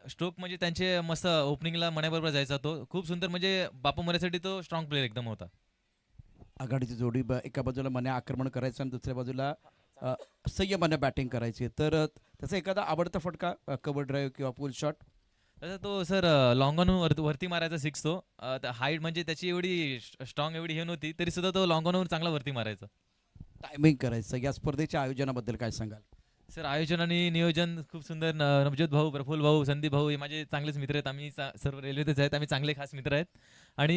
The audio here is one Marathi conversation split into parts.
स्ट्रोक म्हणजे त्यांचे मस्त ओपनिंगला मण्याबरोबर जायचा तो खूप सुंदर म्हणजे बापू मऱ्यासाठी तो स्ट्रॉंग प्लेअर एकदम होता. आघाडीची जोडी एका बाजूला मन्या आक्रमण करायचं आणि दुसऱ्या बाजूला संयमाने बॅटिंग करायची. तर त्याचा एखादा आवडता फटका कव्हर ड्राईव्ह किंवा पुल शॉट. तसं तो सर लॉंग ऑन वरती मारायचा सिक्स तो हाईट म्हणजे त्याची एवढी स्ट्रॉंग एवढी हे नव्हती तरी सुद्धा तो लॉंग ऑनवर चांगला वरती मारायचा. टायमिंग करायचं या स्पर्धेच्या आयोजनाबद्दल काय सांगाल? सर आयोजन आणि नियोजन खूप सुंदर नवज्योत भाऊ प्रफुल्ल भाऊ संदीप भाऊ हे माझे चांगलेच मित्र आहेत. आम्ही सर्व रेल्वेतच आहेत. आम्ही चांगले खास मित्र आहेत. आणि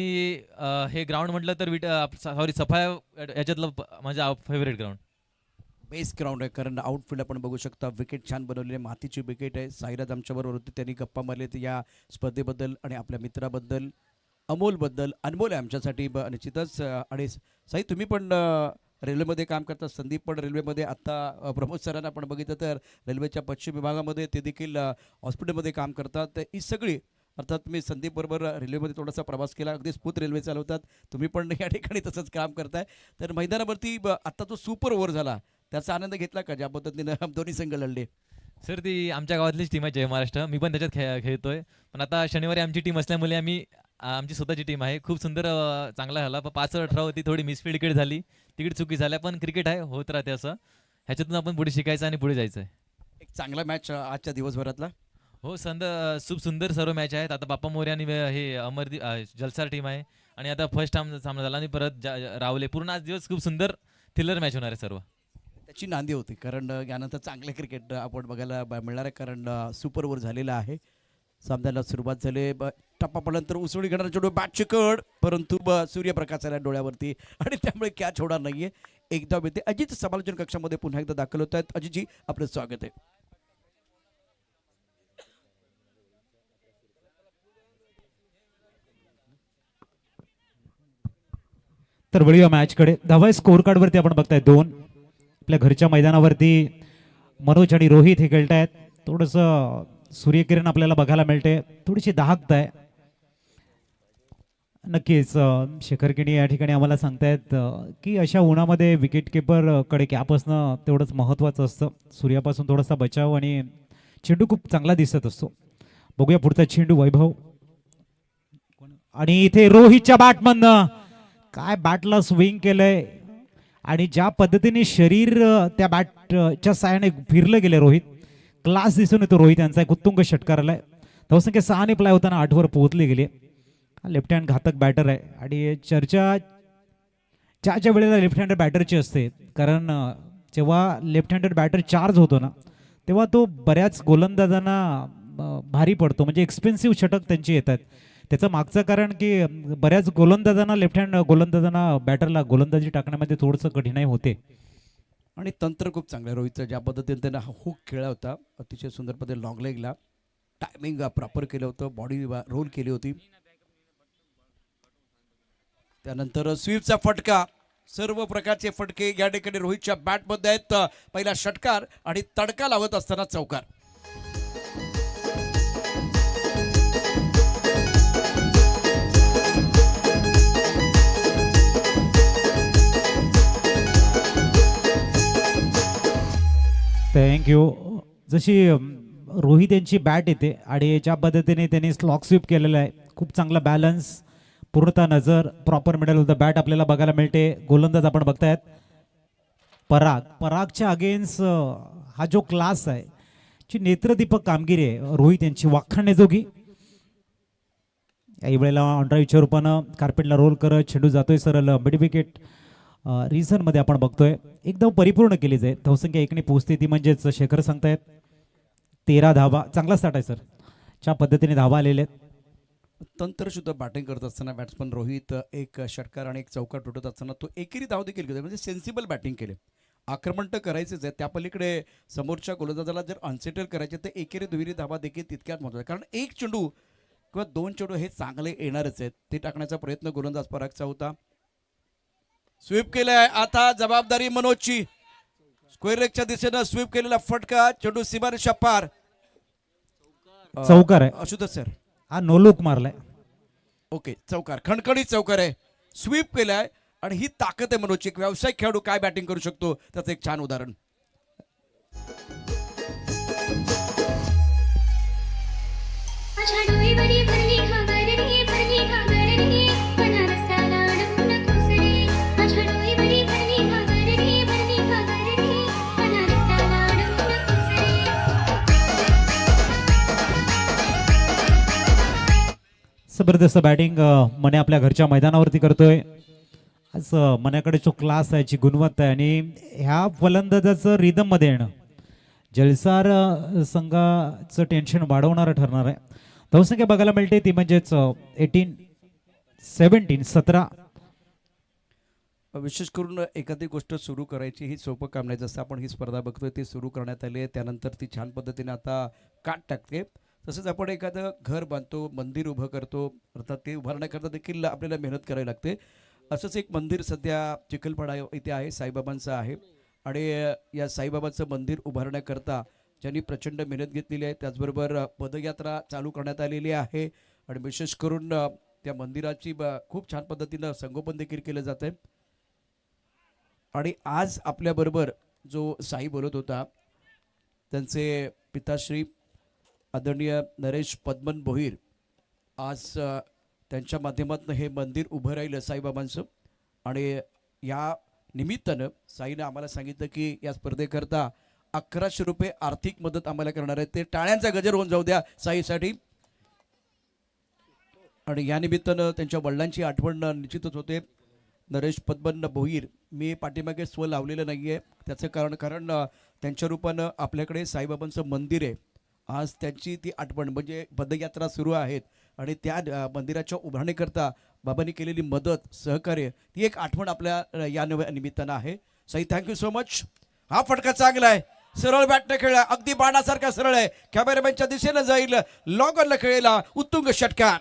हे ग्राउंड म्हटलं तर सॉरी सफाया याच्यातलं माझा फेवरेट ग्राउंड. बेस्ट ग्राउंड आहे कारण आउटफील्ड आपण बघू शकता विकेट छान बनवलेली आहे. मातीची विकेट आहे. साईराज आमच्याबरोबर होते त्यांनी गप्पा मारले या स्पर्धेबद्दल आणि आपल्या मित्राबद्दल अमोलबद्दल. अनमोल आहे आमच्यासाठी निश्चितच. आणि साई तुम्ही पण रेल्वेमध्ये काम करता. संदीप पण रेल्वेमध्ये आत्ता प्रमोद सरांना आपण बघितलं तर रेल्वेच्या पश्चिम विभागामध्ये ते देखील हॉस्पिटलमध्ये काम करतात. तर ही सगळी अर्थात तुम्ही संदीप बरोबर रेल्वेमध्ये थोडासा प्रवास केला. अगदी स्मूथ रेल्वे चालवतात. तुम्ही पण या ठिकाणी तसंच काम करताय. तर मैदानावरती आत्ता जो सुपर ओव्हर झाला त्याचा आनंद घेतला का ज्या पद्धतीने दोन्ही संघ लढले? सर ती आमच्या गावातलीच टीम आहे जय महाराष्ट्र. मी पण त्याच्यात खेळतोय. पण आता शनिवारी आमची टीम असल्यामुळे आमची स्वतःची टीम आहे. खूप सुंदर चांगला झाला. पण 5-18 होती थोडी मिसफील्ड विकेट झाली. तिकीट चुकी झाल्या पण क्रिकेट आहे होत राहते असं. ह्याच्यातून आपण पुढे शिकायचं आणि पुढे जायचं आहे. एक चांगला मॅच आजच्या दिवसभरातला. हो खूप सुंदर सर्व मॅच आहेत. आता बाप्पा मोरे आणि हे जलसार टीम आहे. आणि आता फर्स्ट टाइम सामना झाला आणि परत रावले पूर्ण आज दिवस खूप सुंदर थ्रिलर मॅच होणार आहे सर्व. त्याची नांदी होती कारण यानंतर चांगले क्रिकेट आपण बघायला मिळणार आहे कारण सुपर ओव्हर झालेला आहे. सामन्याला सुरुवात झाली. टप्पा पडल्यानंतर उसळी घेणारा चेंडू बॅट चिकट परंतु सूर्यप्रकाश आला डोळ्यावरती आणि त्यामुळे कॅच होणार नाहीये. एकदा मिळते. अजित समालोचन कक्षामध्ये पुन्हा एकदा दाखल होत आहेत. अजितजी आपलं स्वागत आहे. तर वळूया मॅचकडे. धावा स्कोर कार्ड वरती आपण बघताय 2. आपल्या घरच्या मैदानावरती मनोज आणि रोहित हे खेळतायत. थोडंसं सूर्यकिरण आपल्याला बघायला मिळते. थोडीशी दाहकता आहे. नक्कीच शेखर किणी या ठिकाणी आम्हाला सांगतायत की अशा उन्हामध्ये विकेट किपर कडे कॅप असणं तेवढंच महत्त्वाचं असतं. सूर्यापासून थोडासा बचाव आणि चेंडू खूप चांगला दिसत असतो. बघूया पुढचा चेंडू वैभव आणि इथे रोहितच्या बॅटमधनं काय बॅटला स्विंग केलंय आणि ज्या पद्धतीने शरीर त्या बॅटच्या साहाय्याने फिरलं गेले रोहित. क्लास दिसून येतो रोहित यांचा. एक उत्तुंग षटकार आलाय. धावसंख्या 6 प्लाय होताना 8 वर पोहोचली गेली. लेफ्ट हँड घातक बॅटर आहे आणि चर्चा ज्या वेळेला लेफ्ट हँडेड बॅटरची असते कारण जेव्हा लेफ्ट हँडेड बॅटर चार्ज होतो ना तेव्हा तो बऱ्याच गोलंदाजांना भारी पडतो. म्हणजे एक्सपेन्सिव्ह षटक त्यांची येतात. त्याचं मागचं कारण की बऱ्याच गोलंदाजांना लेफ्ट हँड गोलंदाजांना बॅटरला गोलंदाजी टाकण्यामध्ये थोडंसं कठीणाई होते. आणि तंत्र खूप चांगलं आहे रोहितचं. ज्या पद्धतीने त्यानं हुक खेळला होता अतिशय सुंदर पद्धतीने लॉंग लेगला टायमिंग प्रॉपर केलं होतं. बॉडी रोल केली होती. त्यानंतर स्वीपचा फटका. सर्व प्रकारचे फटके या ठिकाणी रोहितच्या बॅटमध्ये आहेत. पहिला षटकार आणि तडका लावत असताना चौकार. थँक्यू. जशी रोहित यांची बॅट येते आणि ज्या पद्धतीने त्यांनी स्लॉक स्वीप केलेला आहे खूप चांगला बॅलन्स पूर्णतः नजर proper middle of the bat आपल्याला बघायला मिळते. गोलंदाज आपण बघतायत परागच्या अगेन्स्ट हा जो क्लास आहे जी नेत्रदीपक कामगिरी आहे रोहित यांची वाखाणण्याजोगी. याही वेळेला ऑनड्राईव्हच्या रूपानं कार्पेटला रोल करत चेंडू जातोय सरळ मिड विकेट रिझन मध्ये आपण बघतोय. एकदम परिपूर्ण केली जाईल. धावसंख्या 1 ने पोहोचते ती म्हणजेच शेखर सांगतायत 13 धावा. चांगला स्टार्ट आहे सर. ज्या पद्धतीने धावा आलेले आहेत. तंत्र सुद्धा बॅटिंग करत असताना बॅट्समन रोहित एक षटकार आणि एक चौकार तुटत असताना तो एकेरी धाव देखील घेतो. म्हणजे सेन्सिबल बॅटिंग केले. आक्रमण तर करायचंच आहे. त्या पलीकडे समोरच्या गोलंदाजाला जर अनसेटल करायचे तर एकेरी दुहेरी धावा देखील तितक्यात महत्त्वाचा. कारण एक चेंडू किंवा 2 चेंडू हे चांगले येणारच आहेत. ते टाकण्याचा प्रयत्न गोलंदाज परागचा होता. स्वीप केलाय. आता जबाबदारी मनोजची. स्क्वेअर लेगच्या दिशेनं स्वीप केलेला फटका. चेंडू सीमारेषा पार. चौकार आहे. असू सर. हा नो लुक मारलाय. ओके चौकार. खणखणीत चौकार आहे. स्वीप केलाय आणि ही ताकद आहे मनोजची. एक व्यावसायिक खेळाडू काय बॅटिंग करू शकतो त्याचं एक छान उदाहरण. जबरदस्त बॅटिंग मने आपल्या घरच्या मैदानावरती करतोय. आज मण्याकडे जो क्लास आहे, जी गुणवत्ता आहे आणि ह्या फलंदाजाचं रिदम मध्ये येणं जलसार संघाचं टेन्शन वाढवणारं ठरणार आहे. धावसंख्या बघायला मिळते ती म्हणजेच 17. विशेष करून एखादी गोष्ट सुरू करायची ही सोपं काम नाही. जसं आपण ही स्पर्धा बघतोय ती सुरू करण्यात आली आहे, त्यानंतर ती छान पद्धतीने आता काट टाकते. तसंच आपण एखादं घर बांधतो, मंदिर उभं करतो, अर्थात ते उभारण्याकरता देखील आपल्याला मेहनत करावी लागते. असंच एक मंदिर सध्या चिखलपाडा इथे आहे, साईबाबांचं आहे. आणि या साईबाबाचं मंदिर उभारण्याकरता ज्यांनी प्रचंड मेहनत घेतलेली आहे, त्याचबरोबर पदयात्रा चालू करण्यात आलेली आहे. आणि विशेष करून त्या मंदिराची खूप छान पद्धतीनं संगोपन देखील केलं जातं आहे. आणि आज आपल्याबरोबर जो साई बोलत होता, त्यांचे पिताश्री आदरणीय नरेश पद्मन भोईर, आज त्यांच्या माध्यमातून हे मंदिर उभं राहिलं साईबाबांचं. आणि या निमित्तानं साईनं आम्हाला सांगितलं की या स्पर्धेकरता 1100 रुपये आर्थिक मदत आम्हाला करणार आहे. ते टाळ्यांचा गजर होऊन जाऊ द्या साईसाठी. आणि या निमित्तानं त्यांच्या वडिलांची आठवण निश्चितच होते. नरेश पद्मन भोईर, मी पाठीमागे स्व लावलेलं नाही आहे, त्याचं कारण त्यांच्या रूपानं आपल्याकडे साईबाबांचं मंदिर आहे. आज त्यांची ती आठवण म्हणजे पदयात्रा सुरू आहेत आणि त्या मंदिराच्या उभारणीकरता बाबांनी केलेली मदत, सहकार्य, ती एक आठवण आपल्या या निमित्तानं आहे. Sai, thank you so much. हा फटका चांगला आहे, सरळ बॅटने खेळला, अगदी बाणासारखा सरळ आहे, कॅमेरामॅनच्या दिशेनं जाईल, लॉगरला खेळला, उत्तुंग षटकार.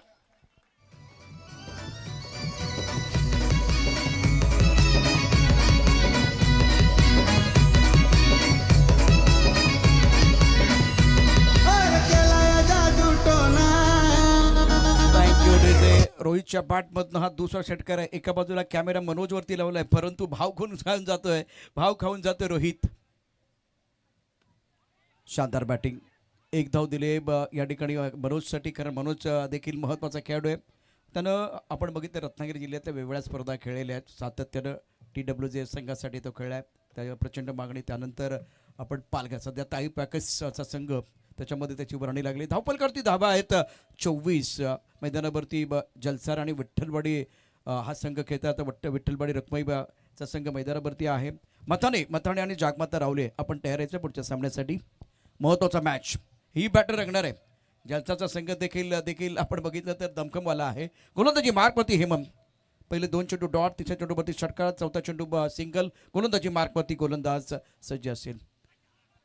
रोहितच्या बॅटमधनं हा दुसरा षटकार आहे. एका बाजूला कॅमेरा मनोजवरती लावलाय, परंतु भाव खाऊन जातोय रोहित. शानदार बॅटिंग, एक धाव दिले या ठिकाणी मनोजसाठी, कारण मनोज देखील महत्त्वाचा खेळाडू आहे. त्यानं आपण बघितलं रत्नागिरी जिल्ह्यातल्या वेगवेगळ्या स्पर्धा खेळलेल्या आहेत, सातत्यानं TWJ संघासाठी तो खेळला आहे, त्या प्रचंड मागणी. त्यानंतर आपण पालघर, सध्या ताई पॅकेजचा संघ, त्याच्यामध्ये त्याची वर्णी लागली. धावपल करती धाबा आहेत 24. मैदानावरती जलसार आणि विठ्ठलवाडी हा संघ खेळतात. विठ्ठलवाडी रखमाईचा संघ मैदानावरती आहे. मथाणे आणि जागमाता रावले आपण तयार यायचं पुढच्या सामन्यासाठी. महत्त्वाचा मॅच, ही बॅटर रंगणार आहे. जलसाचा संघ देखील आपण बघितलं तर दमखमवाला आहे. गोलंदाजी मार्कवरती हेमंत, पहिले 2 चेंडू डॉट, तिसऱ्या चेंडूवरती षटकार, चौथा चेंडू सिंगल. गोलंदाजी मार्कवरती गोलंदाज सज्ज असेल.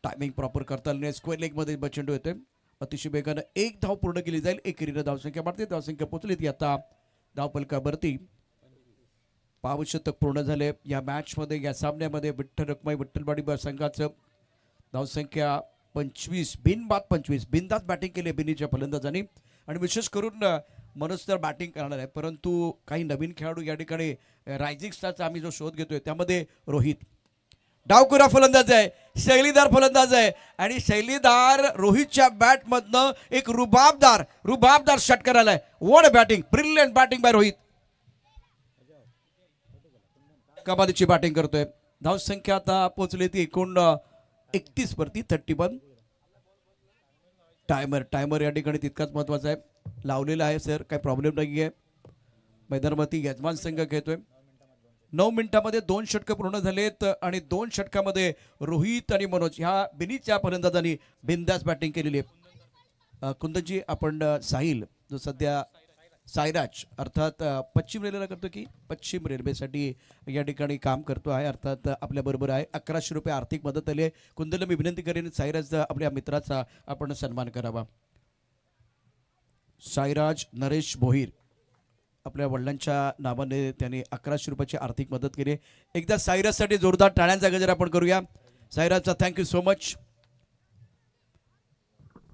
टायमिंग प्रॉपर करता आल्याने स्क्वेअर लेगमध्ये चेंडू येतोय. अतिशय वेगानं एक धाव पूर्ण केली जाईल. एकेरीनं धावसंख्या वाढते, धावसंख्या पोचली ती आता धावपलकावरती. 5 शतक पूर्ण झाले या मॅचमध्ये, या सामन्यामध्ये. विठ्ठल रखमाई विठ्ठलवाडी संघाचं धावसंख्या 25, बिनबाद 25. बिनदास बॅटिंग केली बिनीच्या फलंदाजांनी. आणि विशेष करून मनोज तर बॅटिंग करणार आहे, परंतु काही नवीन खेळाडू या ठिकाणी रायझिंग स्टारचा आम्ही जो शोध घेतोय त्यामध्ये रोहित डावकुरा फलंदाज आहे, शैलीदार फलंदाज आहे. आणि शैलीदार रोहितच्या बॅटमधनं एक रुबाबदार षटकार आलाय. What batting, brilliant batting by Rohit. कमालीची बॅटिंग करतोय. धावसंख्या आता पोहोचली ती एकूण 31 वरती 31. टायमर या ठिकाणी तितकाच महत्वाचा आहे, लावलेला आहे सर, काही प्रॉब्लेम नाही आहे. मैदानावरती यजमान संघ खेळतोय. 9 मिनिटांमध्ये 2 षटकं पूर्ण झालेत आणि 2 षटकामध्ये रोहित आणि मनोज ह्या बिनीच्या फलंदाजांनी बिनदास बॅटिंग केलेली आहे. कुंदनजी, आपण साहिल जो सध्या सायराज अर्थात पश्चिम रेल्वेला करतो की पश्चिम रेल्वेसाठी या ठिकाणी काम करतो आहे, अर्थात आपल्याबरोबर आहे. 1100 रुपये आर्थिक मदत आली आहे. कुंदनला मी विनंती करेन सायराज आपल्या मित्राचा आपण सन्मान करावा. सायराज नरेश भोईर, आपल्या वडिलांच्या नावाने त्यांनी 1100 रुपयाची आर्थिक मदत केली. एकदा सायराजसाठी जोरदार टाळ्यांचा गजर आपण करूया. सायराजचा थँक्यू सो मच.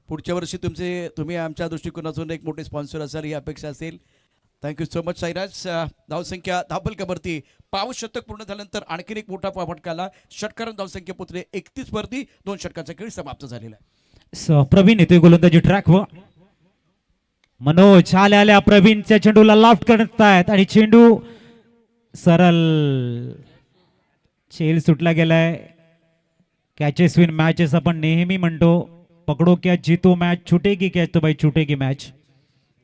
पुढच्या वर्षी तुम्ही आमच्या दृष्टिकोनातून एक मोठे स्पॉन्सर असाल ही अपेक्षा असेल. Thank you so much Sairaj. धावसंख्या धावपलकावरती 5 शतक पूर्ण झाल्यानंतर आणखीन एक मोठा फटकाला षटकार. धावसंख्या पोचले 31 वरती. 2 षटकाचा खेळ समाप्त झालेला आहे. प्रवीण येतोय गोलंदाजी ट्रॅक व मनोज आल्या प्रवीणच्या चेंडूला लाफ्ट करतायत आणि चेंडू सरळ चेल सुटला गेलाय. कॅचेस विन मॅचेस आपण नेहमी म्हणतो, पकडो क्या जीतो मॅच, छुटेगी कॅच तो भाई छुटेगी मॅच.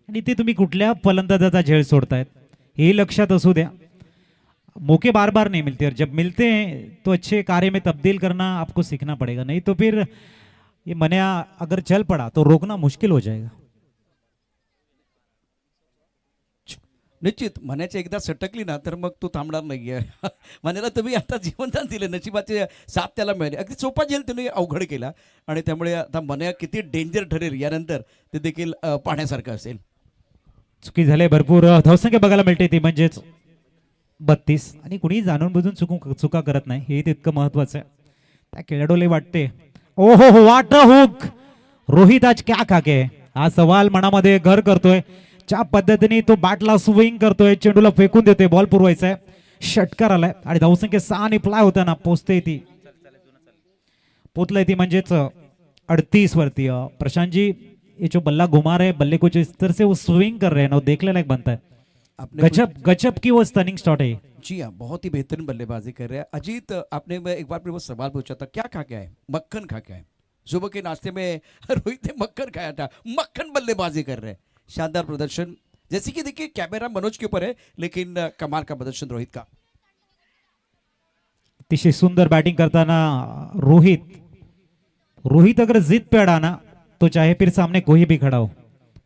आणि ते तुम्ही कुठल्या फलंदाजाचा झेल सोडतायत हे लक्षात असू द्या. मौके बार बार नहीं मिलते और जब मिलते हैं तो अच्छे कार्य में तब्दील करना आपको सीखना पड़ेगा, नहीं तो फिर ये मन्या अगर चल पड़ा तो रोकना मुश्किल हो जाएगा. निश्चित मनाची एकदा सटकली ना तर मग तू थांबणार नाहीये. मनाला तुम्ही आता जीवनदान दिले, नशिबाचे साथ त्याला मिळाली. अगदी सोपा झेल तुम्ही अवघड केला आणि त्यामुळे आता मन्या किती डेंजर ठरेल यानंतर ते देखील पाहण्यासारखं असेल. चुकी झाले भरपूर. धावसंख्या बघायला मिळते ती म्हणजेच 32 आणि कुणी जाणून बुजून चुका करत नाही, हे तितकं महत्वाचं आहे. त्या खेळाडूला वाटते ओहो हो वाट हुक रोहित आज क्या खाके. हा सवाल मनामध्ये घर करतोय. ज्या पद्धतीने तो बॅटला स्विंग करतोय, चेंडूला फेकून देतोय, बॉल पुरवायचा आहे, षटकार आलाय आणि धावसंख्या 6 आणि फ्लाय होताना पोचते ती पोचलंय ती म्हणजेच 38 वरती. प्रशांत जी ये जो बल्ला घुमा रहे बल्ले को जिस तरह से वो स्विंग कर रहे हैं ना, वो देखने लायक बनता है. आपने गजब गजब की वो स्टनिंग शॉट है. जी हाँ, बहुत ही बेहतरीन बल्लेबाजी कर रहे हैं अजीत. आपने मैं एक बार मेरे को सवाल पूछा था, क्या खा के आए? मक्खन खा के आए. सुबह के नाश्ते में रोहित ने मक्खन खाया था. मक्खन बल्लेबाजी कर रहे हैं. शानदार प्रदर्शन. जैसे कि देखिए कैमरा मनोज के ऊपर है, लेकिन कमाल का प्रदर्शन रोहित का. अतिशय सुंदर बैटिंग करताना रोहित अगर जिद पे अड़ा ना तो चाहे फिर सामने कोई भी खड़ा हो,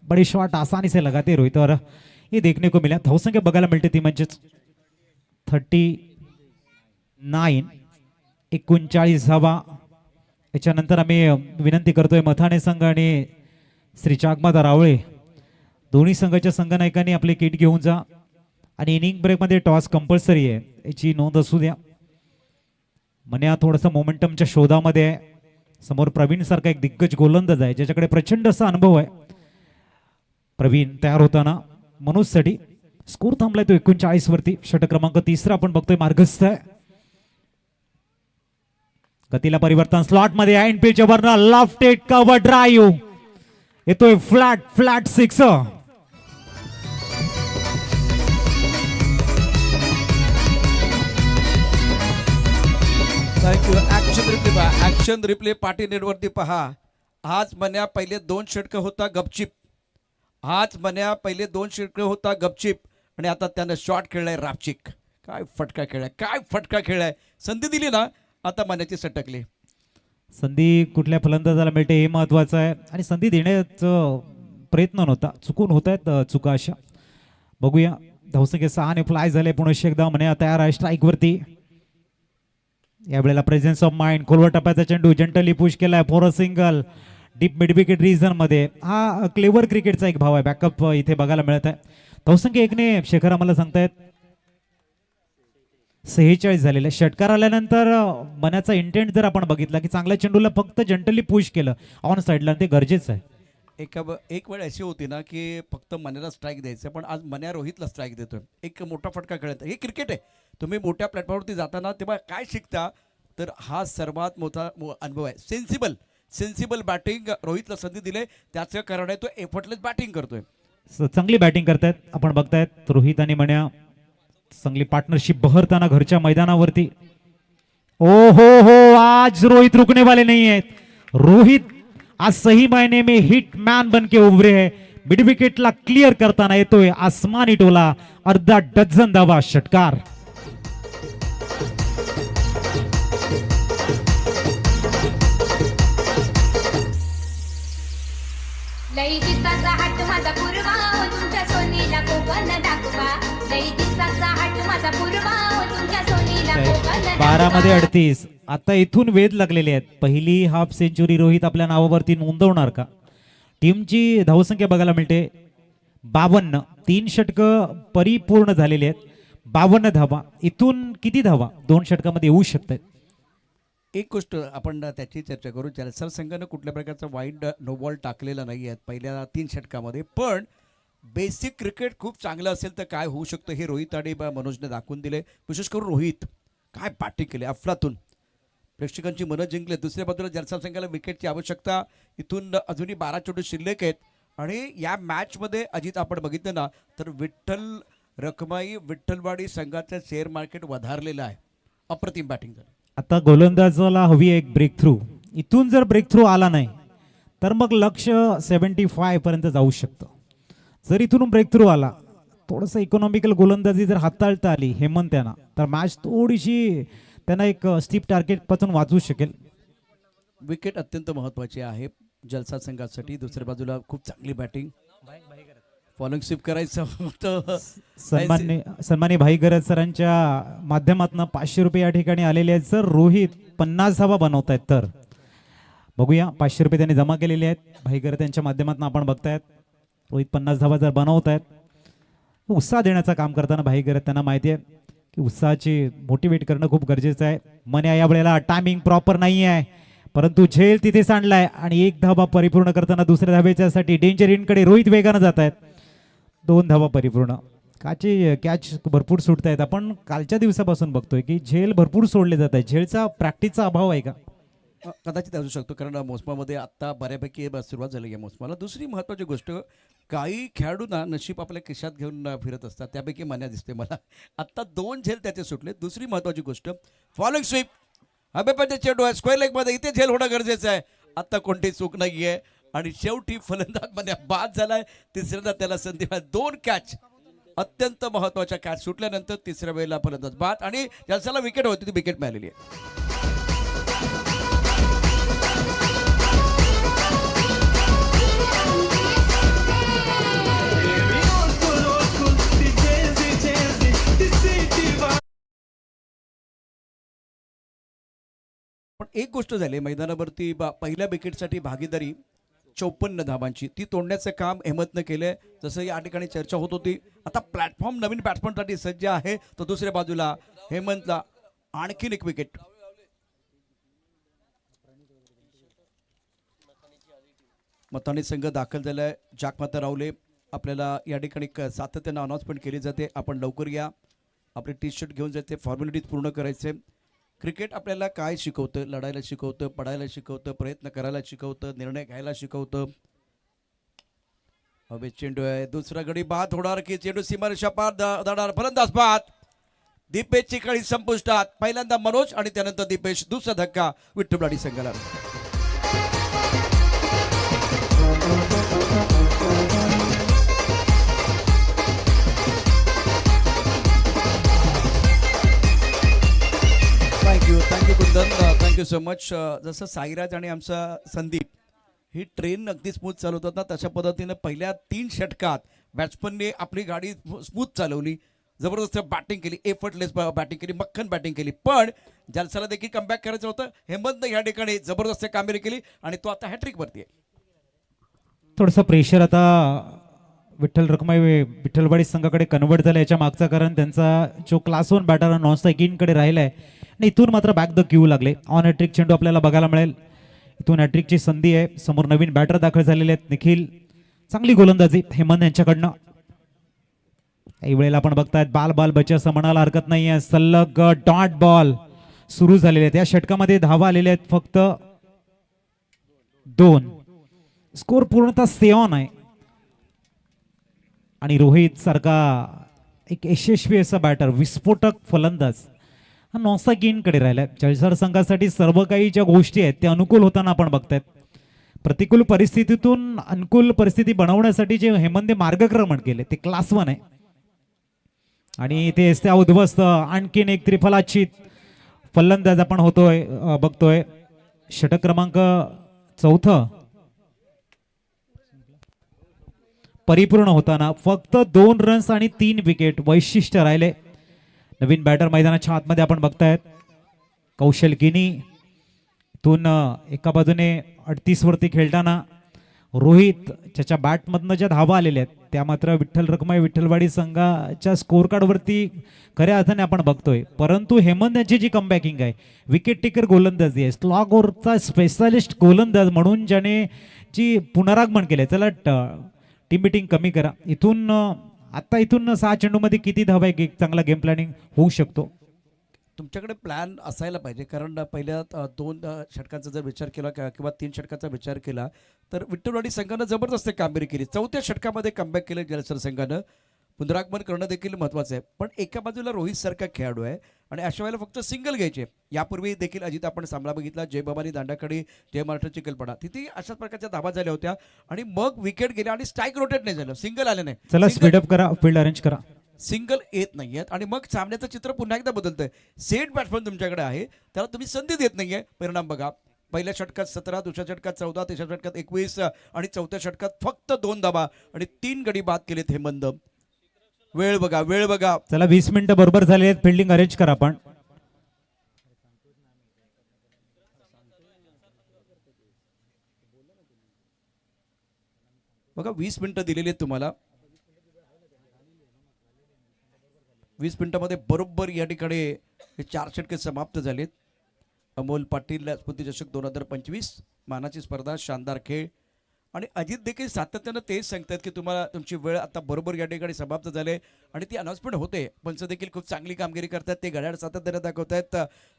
बड़े शॉट आसानी से लगाते रोहित और ये देखने को मिला. धावसंख्या बघायला मिळते ती म्हणजेच 39 39 धावा. याच्यानंतर आम्ही विनंती करतोय मथाणे संघ आणि श्री चाकमादा रावळे दोन्ही संघाच्या संघनायकांनी आपले किट घेऊन जा आणि इनिंग ब्रेकमध्ये टॉस कंपल्सरी आहे याची नोंद असू द्या. मन्या थोडंसं मोमेंटमच्या शोधामध्ये आहे. समोर प्रवीण सारखा एक दिग्गज गोलंदाज आहे ज्याच्याकडे प्रचंड असा अनुभव आहे. प्रवीण तयार होताना मनोजसाठी स्कोर थांबलाय तो 39 वरती. षटक क्रमांक 3 आपण बघतोय मार्गस्थ आहे. गतीला परिवर्तन स्लॉट मध्ये एंड पिच वरना लेफ्ट कव्हर ड्राईव्ह येतोय flat 6. Thank you. Action replay party नेटवरती पहा. आज मन्या पहिले 2 षटकं होता गपचिप. पहिले 2 षटकं होता गपचिप आणि आता त्यानं शॉट खेळलाय रापचिक. काय फटका खेळलाय. संधी दिली ना, आता मन्याची सटकली. संधी कुठल्या फलंदाजाला मिळते हे महत्वाचं आहे आणि संधी देण्याचा प्रयत्न नव्हता, चुकून होत आहेत चुका अशा. बघूया. धावसंख्या 6 आणि फ्लाय झाले. पुन्हा एकदा मन्या तयार आहे स्ट्राईक वरती. यावेळेला प्रेझेन्स ऑफ माइंड. खोलवर टप्प्याचा चेंडू जंटली पुश केलाय for a single deep mid wicket region मध्ये. हा क्लेवर क्रिकेटचा एक भाव आहे. बॅकअप इथे बघायला मिळत आहे. धावसंख्या 1 ने शेखर आम्हाला सांगतायत 46 झालेले. षटकार आल्यानंतर मनाचा इंटेंट जर आपण बघितला की चांगल्या चेंडूला फक्त जंटली पुश केलं ऑन साईडला, ते गरजेचं आहे. एक वेळ अशी होती ना की फक्त मन्याला स्ट्राईक द्यायचं, पण आज मन्या रोहितला स्ट्राईक देतोय. एक मोठा फटका खेळत. हे क्रिकेट आहे. तुम्ही मोठ्या प्लॅटफॉर्मवरती जाताना तेव्हा काय शिकता, तर हा सर्वात मोठा अनुभव आहे. Sensible batting. रोहितला संधी दिले त्याचं कारण आहे तो एफर्टलेस बॅटिंग करतोय. चांगली बॅटिंग करतायत. आपण बघतायत रोहित आणि मन्या चांगली पार्टनरशिप बहरताना घरच्या मैदानावरती. ओ हो आज रोहित रुकने वाले नहीं है. रोहित आज सही मायने में हिट मॅन बन के उभरे है. मिड विकेटला क्लिअर करताना येतोय आसमानी टोला. अर्धा डझन धावा. षटकार. लई दिसाचा हट माझा पूर्वा तुमच्या सोनीला कोकण दाखवा. लई दिसाचा हट माझा पूर्वा तुमच्या सोनीला कोकण 12 मध्ये 38. आता इथून वेध लागलेले आहेत. पहिली हाफ सेंचुरी रोहित आपल्या नावावरती नोंदवणार का? टीमची धावसंख्या बघायला मिळते 52. 3 षटकं परिपूर्ण झालेली आहेत. 52 धावा. इथून किती धावा 2 षटकामध्ये येऊ शकतात? एक गोष्ट आपण त्याची चर्चा करू. जलसर संघानं कुठल्या प्रकारचा वाईड नो बॉल टाकलेला नाही आहे पहिल्या 3 षटकामध्ये, पण बेसिक क्रिकेट खूप चांगलं असेल तर काय होऊ शकतं हे रोहित आणि मनोजने दाखवून दिले. विशेष करून रोहित काय बॅटिंग केली. अफलातून प्रेक्षकांची मनं जिंकले. दुसऱ्या बाजूला जलसर संघाला विकेटची आवश्यकता. इथून अजूनही 12 चेंडू शिल्लक आहेत आणि या मॅचमध्ये अजित आपण बघितलं ना तर विठ्ठलवाडी संघाचं शेअर मार्केट वधारलेलं आहे. अप्रतिम बॅटिंग झाली. आता गोलंदाजाला हवी एक ब्रेक थ्रू. इथून जर ब्रेक थ्रू आला नाही तर मग लक्ष 75 पर्यंत जाऊ शकतं. जर इथून ब्रेक थ्रू आला, थोडंसं इकॉनॉमिकल गोलंदाजी जर हाताळता आली हेमंत यांना, तर मॅच थोडीशी त्यांना एक स्टीप टार्गेट पासून वाचवू शकेल. विकेट अत्यंत महत्त्वाची आहे जलसा संघासाठी. दुसऱ्या बाजूला खूप चांगली बॅटिंग, फॉलोइंग स्वीप करायचं होतं. सन्माननीय भाई गरज सरांच्या माध्यमातून 500 रुपये या ठिकाणी आलेले आहेत. जर रोहित 50 धावा बनवत आहेत तर बघूया. 500 रुपये त्यांनी जमा केलेले आहेत भाई गरज यांच्या माध्यमातून आपण बघतायत. रोहित 50 धावा जर बनवत आहेत, उत्साह देण्याचं काम करताना भाई गरज त्यांना माहिती आहे की उत्साहाची मोटिवेट करणं खूप गरजेचं आहे. मन्या या वेळेला टायमिंग प्रॉपर नाही आहे, परंतु झेल तिथे सांडलाय आणि 1 धावा परिपूर्ण करताना दुसऱ्या धावेच्यासाठी डेंजर इनकडे रोहित वेगानं जात आहेत. 2 धावा परिपूर्ण. कॅच भरपूर सुटत आहेत. आपण कालच्या दिवसापासून बघतोय की झेल भरपूर सोडले जात आहे. झेलचा प्रॅक्टिसचा अभाव आहे का? कदाचित असू शकतो, कारण मोसमामध्ये आत्ता बऱ्यापैकी सुरुवात झाली आहे मोसमाला. दुसरी महत्त्वाची गोष्ट, काही खेळाडूंना नशीब आपल्या खिशात घेऊन फिरत असतात, त्यापैकी मन्या दिसते मला. आत्ता 2 झेल त्याचे सुटले. दुसरी महत्त्वाची गोष्ट, फॉलोइंग स्वीप हबेपचे चेंडू आहे स्क्वेअर लेगमध्ये, इथे झेल होणं गरजेचं आहे. आत्ता कोणती चूक नाही आहे आणि शेवटी फलंदाज मन्या बाद झालाय. तिसऱ्यांदा त्याला संधी मिळाली. 2 कॅच, अत्यंत महत्त्वाच्या कॅच सुटल्यानंतर तिसऱ्या वेळेला फलंदाज बाद आणि जलसाला विकेट होती, ती विकेट मिळालेली आहे. पण एक गोष्ट झाली मैदानावरती, पहिल्या विकेटसाठी भागीदारी 54 धावांची, ती तोडण्याचं काम हेमंतनं केलंय. जसं या ठिकाणी चर्चा होत होती, आता प्लॅटफॉर्म नवीन बॅट्समनसाठी सज्ज आहे. तर दुसऱ्या बाजूला हेमंतला आणखीन एक विकेट. मतानी संघ दाखल झालाय. जाकमाता रावले आपल्याला या ठिकाणी सातत्यानं अनाउन्समेंट केली जाते, आपण लवकर या, आपले टी शर्ट घेऊन जायचे, फॉर्मॅलिटीज पूर्ण करायचे. क्रिकेट आपल्याला काय शिकवतं? लढायला शिकवतं, पडायला शिकवतं, प्रयत्न करायला शिकवतं, निर्णय घ्यायला शिकवतं. हवे चेंडू आहे, दुसरा गडी बाद होणार की चेंडू सीमारेषा पार जाणार, फलंदाज बाद. दीपेशची कळी संपुष्टात. पहिल्यांदा मनोज आणि त्यानंतर दीपेश. दुसरा धक्का विठ्ठलवाडी संघाला. थँक्यू कुंदन, थँक्यू सो मच. जसं साईराज आणि आमचा संदीप ही ट्रेन अगदी स्मूथ चालवतात ना, तशा पद्धतीनं पहिल्या 3 षटकात बॅट्समनने आपली गाडी स्मूथ चालवली, जबरदस्त बॅटिंग केली, एफर्टलेस बॅटिंग केली, मक्खन बॅटिंग केली. पण जलसाला देखील कमबॅक करायचं होतं. हेमंतनं या ठिकाणी जबरदस्त कामगिरी केली आणि तो आता हॅट्रिक वरती आहे. थोडंसं प्रेशर आता विठ्ठलवाडी संघाकडे कन्वर्ट झालं. याच्या मागचं कारण त्यांचा जो क्लास 1 बॅटर नॉन स्ट्राईक इनकडे राहिलाय आणि इथून मात्र बॅक द क्यू लागले. ऑन हॅट्रिक चेंडू आपल्याला बघायला मिळेल. इथून हॅट्रिकची संधी आहे. समोर नवीन बॅटर दाखल झालेले आहेत. निखिल, चांगली गोलंदाजी हेमंत यांच्याकडनं. काही वेळेला आपण बघतायत बाल बचे असं म्हणायला हरकत नाहीये. सलग डॉट बॉल सुरू झालेले आहेत. या षटकामध्ये धावा आलेल्या आहेत फक्त 2. स्कोर पूर्णतः 7 आहे आणि रोहित सारखा एक यशस्वी असा बॅटर, विस्फोटक फलंदाज हा नॉसा गेनकडे राहिलाय. जलसर संघासाठी सर्व काही ज्या गोष्टी आहेत त्या अनुकूल होताना आपण बघतायत. प्रतिकूल परिस्थितीतून अनुकूल परिस्थिती बनवण्यासाठी जे हेमंतने मार्गक्रमण केले ते क्लास 1 आहे आणि ते त्या उद्ध्वस्त आणखीन एक त्रिफलाची फलंदाज आपण बघतोय. षटक क्रमांक 4 परिपूर्ण होताना फक्त 2 रन्स आणि 3 विकेट वैशिष्ट्य राहिले. नवीन बॅटर मैदानाच्या आतमध्ये आपण बघतायत. कौशल गिनी इथून एका बाजूने 38 वरती खेळताना रोहित ज्याच्या बॅटमधनं ज्या धावा आलेल्या आहेत त्या मात्र विठ्ठलवाडी संघाच्या स्कोर कार्डवरती खऱ्या अर्थाने आपण बघतोय. परंतु हेमंत यांची जी कमबॅकिंग आहे, विकेट टेकर गोलंदाजी आहे, स्लॉग ओव्हरचा स्पेशालिस्ट गोलंदाज म्हणून ज्याने जी पुनरागमन केलंय. चला टीम मिटिंग कमी करा. इथून 6 चेंडूमध्ये किती धावा एक चांगला गेम प्लॅनिंग होऊ शकतो? तुमच्याकडे प्लॅन असायला पाहिजे, कारण पहिल्या 2 षटकांचा जर विचार केला किंवा 3 षटकांचा विचार केला तर विठ्ठलवाडी संघानं जबरदस्त कामगिरी केली. 4थ्या षटकामध्ये कमबॅक केलं जलसर संघानं. पुनरागमन करणं देखील महत्त्वाचं आहे. पण एका बाजूला रोहित सारखा खेळाडू आहे आणि अशा वेळेला फक्त सिंगल घ्यायचे. यापूर्वी देखील अजित आपण सामना बघितला, जयबाबानी दांडाकडे जय महाराष्ट्राची कल्पना, तिथे अशाच प्रकारच्या धावा झाल्या होत्या आणि मग विकेट गेल्या आणि स्ट्राईक रोटेट नाही झालं, सिंगल आले नाही. चला स्पीडअप करा, फील्ड अरेंज करा. सिंगल येत नाहीयेत आणि मग सामन्याचं चित्र पुन्हा एकदा बदलतंय. सेट बॅट्समन तुमच्याकडे आहे, त्याला तुम्ही संधी देत नाहीये. परिणाम बघा, पहिल्या षटकात 17, दुसऱ्या षटकात 14, तिसऱ्या षटकात 21 आणि चौथ्या षटकात फक्त 2 धाबा आणि 3 गडी बाद केलेत हेमंत. वेळ बघा, वेळ बघा. चला 20 मिनिटं बरोबर झाले आहेत, फिल्डिंग अरेंज करा आपण. बघा 20 मिनिटं दिलेली आहेत तुम्हाला. 20 मिनिटांमध्ये बरोबर या ठिकाणी हे 4 षटके समाप्त झालेत. अमोल पाटील स्मृतिचषक 2025 मानाची स्पर्धा, शानदार खेळ. आणि अजित देखील सातत्यानं तेच सांगतात की तुम्हाला तुमची वेळ आता बरोबर या ठिकाणी समाप्त झाले आणि ती अनाउन्समेंट होते. पंच देखील खूप चांगली कामगिरी करतात, ते घड्याळ सातत्याने दाखवत आहेत.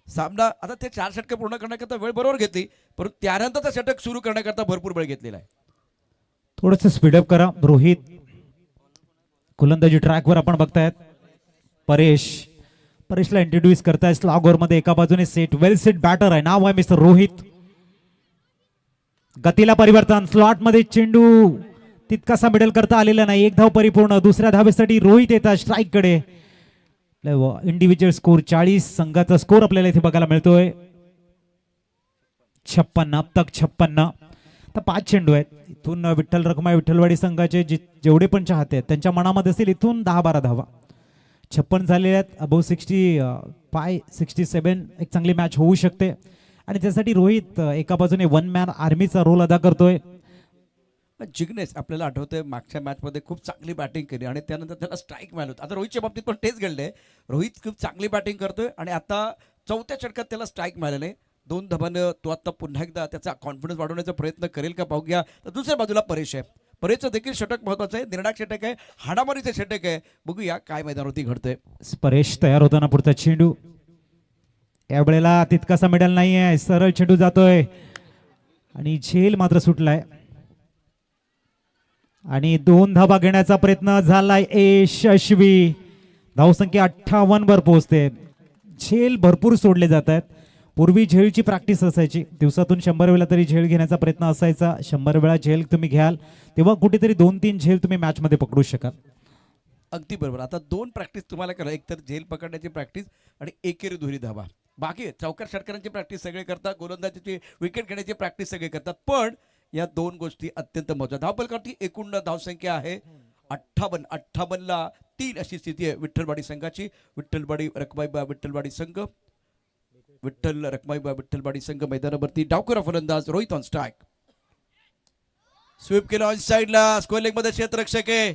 सामना आता ते 4 षटके पूर्ण करण्याकरता वेळ बरोबर घेतली, परंतु त्यानंतरचा षटक सुरू करण्याकरता भरपूर वेळ घेतलेला आहे. थोडस स्पीडअप करा. रोहित गोलंदाजी ट्रॅकवर आपण बघतायत. परेशला इंट्रोड्यूस करताय. स्लॉग ओव्हर मध्ये एका बाजूने सेट, वेल सेट बॅटर आहे, नाव आहे मिस्टर रोहित. गतीला परिवर्तन, स्लॉट मध्ये चेंडू तितकासा मिडल करता आलेला नाही. 1 धाव परिपूर्ण. दुसऱ्या धावेसाठी रोहित येतात स्ट्राईक कडे. इंडिव्हिज्युअल स्कोर 40, संघाचा स्कोर आपल्याला इथे बघायला मिळतोय 56. अब तक 56. आता 5 चेंडू आहेत. इथून विठ्ठल रखुमाई विठ्ठलवाडी संघाचे जेवढे पण चाहते आहेत त्यांच्या मनामध्ये असेल इथून 10-12 धावा. 56 झालेले आहेत. अबोव 67 एक चांगली मॅच होऊ शकते आणि त्यासाठी रोहित एका बाजूने 1 मॅन आर्मीचा रोल अदा करतोय. जिग्नेश आपल्याला आठवतंय मागच्या मॅचमध्ये खूप चांगली बॅटिंग केली आणि त्यानंतर त्याला स्ट्राईक मिळालं होतं. आता रोहितच्या बाबतीत पण तेच घडलंय. रोहित खूप चांगली बॅटिंग करतोय आणि आता चौथ्या षटकात त्याला स्ट्राईक मिळालं नाही. 2 धाबानं तो आता पुन्हा एकदा त्याचा कॉन्फिडन्स वाढवण्याचा प्रयत्न करेल का पाहूया. तर दुसऱ्या बाजूला परेश आहे. परेशचं देखील षटक महत्वाचं आहे, निर्णायक षटक आहे, हाणामारीचं षटक आहे. बघूया काय मैदानावरती घडतंय. परेश तयार होताना पुढचा चेंडू यावेळेला तितकासा मिडल नाहीये, सरळ चेंडू जातोय आणि झेल मात्र सुटलाय आणि 2 धाबा घेण्याचा प्रयत्न झालाय यशस्वी. धावसंख्या 58 वर पोहोचते. झेल भरपूर सोडले जात आहेत. पूर्वी झेलची प्रॅक्टिस असायची, दिवसातून 100 वेळा तरी झेल घेण्याचा प्रयत्न असायचा. 100 वेळा झेल तुम्ही घ्याल तेव्हा कुठेतरी 2-3 झेल तुम्ही मॅच मध्ये पकडू शकाल. अगदी बरोबर. आता 2 प्रॅक्टिस तुम्हाला करा, एक तर झेल पकडण्याची प्रॅक्टिस आणि एकेरी दुहेरी धाबा. बाकी चौकार षटकारांची प्रॅक्टिस सगळे करतात, गोलंदाजीची विकेट घेण्याची प्रॅक्टिस सगळे करतात. पण या 2 गोष्टी अत्यंत महत्त्वाच्या. धावपलकाची एकूण धावसंख्या आहे 58. 58ला 3 अशी स्थिती आहे विठ्ठलवाडी संघाची. विठ्ठलवाडी रखमाईबा विठ्ठलवाडी संघ, विठ्ठल रखमाईबा विठ्ठलवाडी संघ मैदानावरती. डावखुरा फलंदाज रोहित ऑन स्ट्राईक. स्वीप केलं ऑन साईडला, स्क्वेअर लेग मध्ये क्षेत्ररक्षक आहे.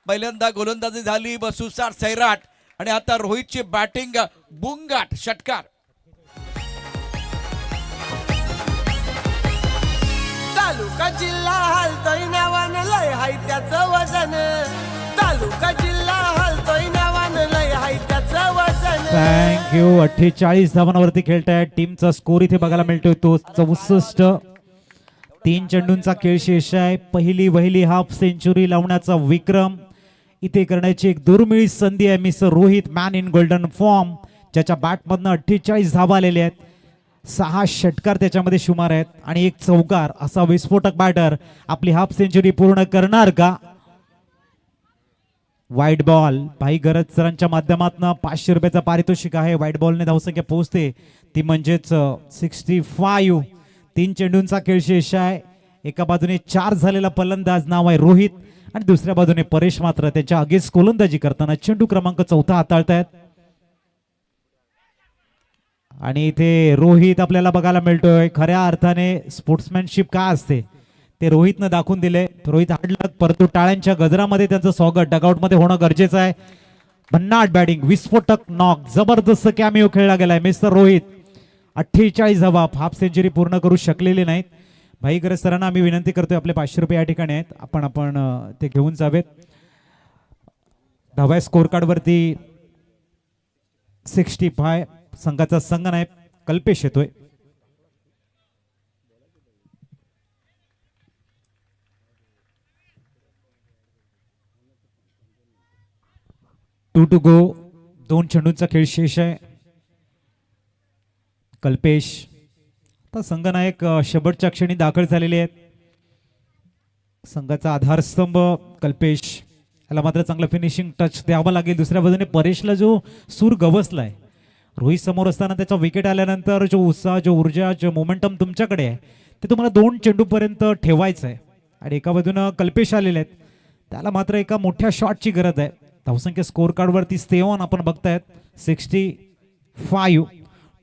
पहिल्यांदा गोलंदाजी झाली बसुसार सैराट आणि आता रोहितची बॅटिंग बुंगाट षटकार. तालुका जिल्हा हालतोय नावानं लय हाय त्याचं वजन. तालुका जिल्हा हालतोय नावानं लय हाय त्याचं वजन. थँक्यू. 48 धावांवरती खेळताय. टीमचा स्कोर इथे बघायला मिळतोय तो 64. 3 चेंडूंचा खेळ शेष आहे. पहिली हाफ सेंचुरी लावण्याचा विक्रम इथे करण्याची एक दुर्मिळ संधी आहे. Mister Rohit man in golden form, ज्याच्या बॅटमधनं 48 धावा आलेल्या आहेत. 6 षटकार त्याच्यामध्ये शुमार आहेत आणि 1 चौकार. असा विस्फोटक बॅटर आपली हाफ सेंचुरी पूर्ण करणार का? White ball. भाई गरज सरांच्या माध्यमातून 500 रुपयाचा पारितोषिक आहे. व्हाईट बॉलने धावसंख्या पोहोचते ती म्हणजेच 65. 3 चेंडूंचा खेळ शेष आहे. एका बाजूने 4 झालेला फलंदाज नाव आहे रोहित आणि दुसऱ्या बाजूने परेश मात्र त्यांच्या अगेन्स्ट गोलंदाजी करताना चेंडू क्रमांक 4 हाताळतायत. आणि इथे रोहित आपल्याला बघायला मिळतोय. खऱ्या अर्थाने स्पोर्ट्समॅनशिप काय असते ते रोहितनं दाखवून दिले. रोहित हाडला, परंतु टाळ्यांच्या गजरामध्ये त्यांचं स्वागत डगआउट मध्ये होणं गरजेचं आहे. भन्नाट बॅटिंग, विस्फोटक नॉक, जबरदस्त कॅमिओ खेळला गेलाय मिस्टर रोहित. 48 धावा, हाफ सेंचुरी पूर्ण करू शकलेले नाहीत. भाई गरज सरांना आम्ही विनंती करतोय, आपले 500 रुपये या ठिकाणी आहेत, आपण ते घेऊन जावेत. धावा स्कोर कार्ड वरती 65. संघाचा संघ नाही, कल्पेश येतोय. 2 टू गो. 2 चेंडूंचा खेळ शेष आहे. कल्पेश आता संघनायक शेवटच्या क्षणी दाखल झालेले आहेत. संघाचा आधारस्तंभ कल्पेश, याला मात्र चांगलं फिनिशिंग टच द्यावं लागेल. दुसऱ्या बाजूने परेशला जो सूर गवसलाय, रोहित समोर असताना त्याचा विकेट आल्यानंतर जो उत्साह, जो ऊर्जा, जो मोमेंटम तुमच्याकडे आहे ते तुम्हाला 2 चेंडूपर्यंत ठेवायचं आहे. आणि एका बाजूनं कल्पेश आलेले आहेत, त्याला मात्र एका मोठ्या शॉटची गरज आहे. धावसंख्या स्कोर कार्डवरती स्टे ऑन आपण बघतायत 65.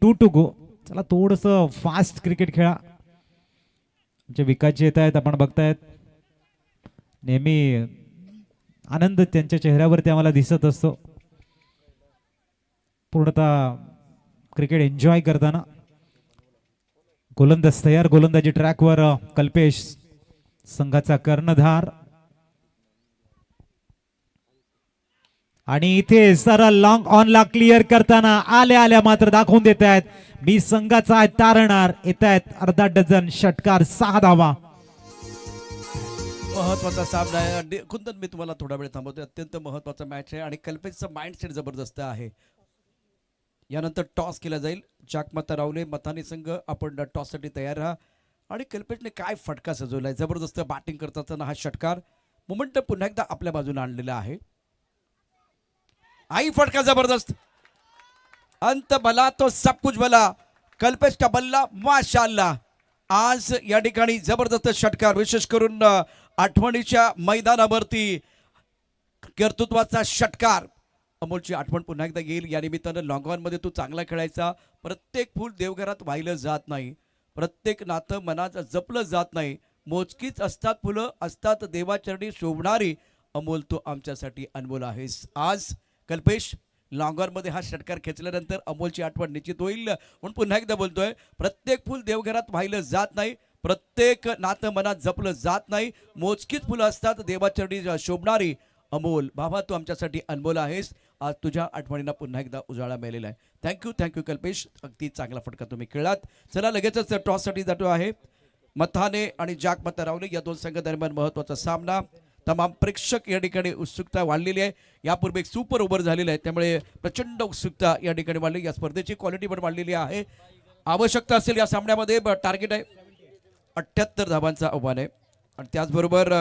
2 टू गो. चला थोडंसं फास्ट क्रिकेट खेळा. आमचे विकासजी येत आहेत, आपण बघतायत. नेहमी आनंद त्यांच्या चेहऱ्यावरती आम्हाला दिसत असतो, पूर्णतः क्रिकेट एन्जॉय करताना. गोलंदाज तयार, गोलंदाजी ट्रॅकवर. कल्पेश संघाचा कर्णधार. आणि इथे सरळ लॉंग ऑनला क्लिअर करताना आल्या मात्र दाखवून देत आहेत मी संघाचा तारणार. येत आहेत अर्धा डझन षटकार, 6 धावा. महत्वाचा सामना आहे. कुंदन, मी तुम्हाला थोडा वेळ थांबवतोय. अत्यंत महत्वाचा मॅच आहे आणि कल्पेशचं माइंडसेट जबरदस्त आहे. यानंतर टॉस केला जाईल. जाकमाता रावले मथानी संघ, आपण टॉससाठी तयार राहा. आणि कल्पेशने काय फटका सजवलाय, जबरदस्त बॅटिंग करत असताना हा षटकार मोमेंट पुन्हा एकदा आपल्या बाजूने आणलेला आहे. आई फटका जबरदस्त, अंत भला तो सब कुछ भला. कल्पेश का बल्ला माशाअल्लाह. आज या ठिकाणी जबरदस्त षटकार, विशेष करून आठवणीच्या मैदानावरती कर्तृत्वाचा षटकार. अमोलची आठवण पुन्हा एकदा येईल. या निमित्तानं लॉंग ऑन मध्ये तू चांगला खेळायचा. प्रत्येक फूल देवघरात वाहिलं जात नाही, प्रत्येक नातं मनात जपलं जात नाही. मोजकीच असतात फुलं, असतात देवाचरणी शोभणारी. अमोल, तू आमच्यासाठी अनमोल आहेस. आज कल्पेश लॉंग ऑन मध्ये हा षटकार खेचल्यानंतर अमोलची आठवण निश्चित होईल. म्हणून पुन्हा एकदा बोलतोय, प्रत्येक फुल देवघरात वाहिलं जात नाही, प्रत्येक नातं मनात जपलं जात नाही. मोजकीच फुलं असतात देवाचरणी शोभणारी. अमोल बाबा, तू आमच्यासाठी अनमोल आहेस. आज तुझ्या आठवणींना पुन्हा एकदा उजाळा मिळालेला आहे. थँक्यू कल्पेश, अगदी चांगला फटका तुम्ही खेळलात. चला लगेचच टॉससाठी जातो आहे. मथाने आणि जाकमाता रावले या 2 संघादरम्यान महत्वाचा सामना. तमाम प्रेक्षक या ठिकाणी उत्सुकता वाढलेली आहे. यापूर्वी एक सुपर ओव्हर झालेला आहे, त्यामुळे प्रचंड उत्सुकता या ठिकाणी वाढली. या स्पर्धेची क्वालिटी पण वाढलेली आहे. आवश्यकता असेल या सामन्यामध्ये, टार्गेट आहे 78 धावांचा आव्हान आहे. आणि त्याचबरोबर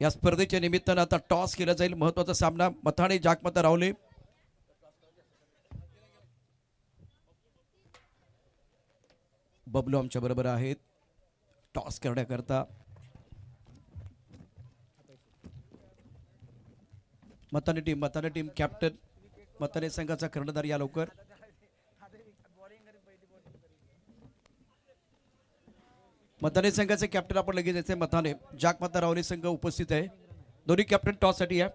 या स्पर्धेच्या निमित्तानं आता टॉस केला जाईल. महत्वाचा सामना मथाने जाकमाता रावले. बबलू आमच्या बरोबर आहेत टॉस करण्याकरता. मथाने टीम कॅप्टन, मथाने संघाचा कर्णधार या लवकर. मथाने संघाचे कॅप्टन आपण लगेच याचे. मथाने जाकमाता रावले संघ उपस्थित आहे. दोन्ही कॅप्टन टॉस साठी आहे.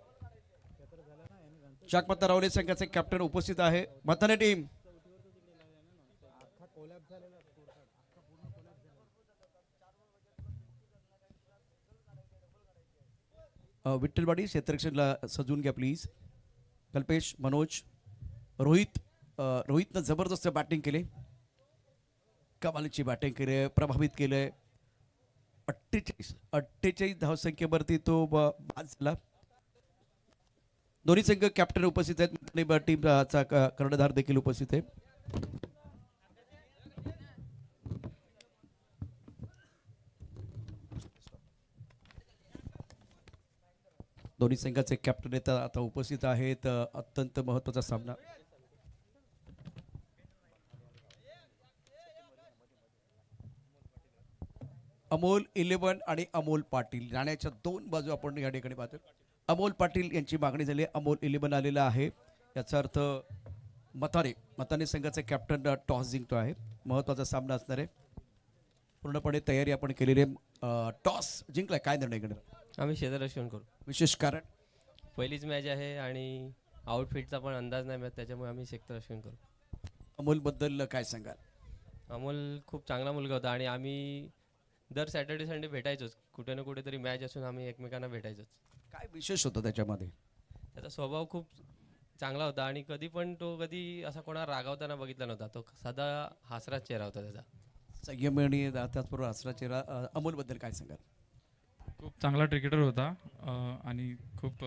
जाकमाता रावले संघाचे कॅप्टन उपस्थित आहे. मथाने टीम विठ्ठलवाडी क्षेत्ररक्षणला सजवून घ्या प्लीज. कल्पेश, मनोज, रोहितनं जबरदस्त बॅटिंग केली, कमालीची बॅटिंग केली, प्रभावित केलंय. 48 धावसंख्येवरती तो बाद झाला. दोन्ही संघ कॅप्टन उपस्थित आहेत. टीमचा कर्णधार देखील उपस्थित आहे. दोन्ही संघाचे कॅप्टन आता उपस्थित आहेत. अत्यंत महत्वाचा सामना. अमोल 11 आणि अमोल पाटील, नाण्याच्या 2 बाजू आपण या ठिकाणी पाहतो. अमोल पाटील यांची मागणी झाली, अमोल 11 आलेला आहे. याचा अर्थ मथाने संघाचा कॅप्टन टॉस जिंकतो आहे. महत्वाचा सामना असणार आहे. पूर्णपणे तयारी आपण केलेली आहे. टॉस जिंकलाय, काय निर्णय घेणार? आम्ही क्षेत्ररक्षण करू. विशेष कारण? पहिलीच मॅच आहे आणि आउटफिटचा पण अंदाज नाही मिळत, त्याच्यामुळे आम्ही क्षेत्ररक्षण करू. अमोल बद्दल काय सांगाल? अमोल खूप चांगला मुलगा होता आणि आम्ही दर सॅटर्डे संडे भेटायचोच. कुठे ना कुठेतरी मॅच असून आम्ही एकमेकांना भेटायचोच. काय विशेष होतं त्याच्यामध्ये? त्याचा स्वभाव खूप चांगला होता आणि कधी असा कोणा रागावताना बघितला नव्हता. तो साधा हासराच चेहरा होता त्याचा. संयम आणि त्याचबरोबर हसरा चेहरा. अमोल बद्दल काय सांगाल? खूप चांगला क्रिकेटर होता आणि खूप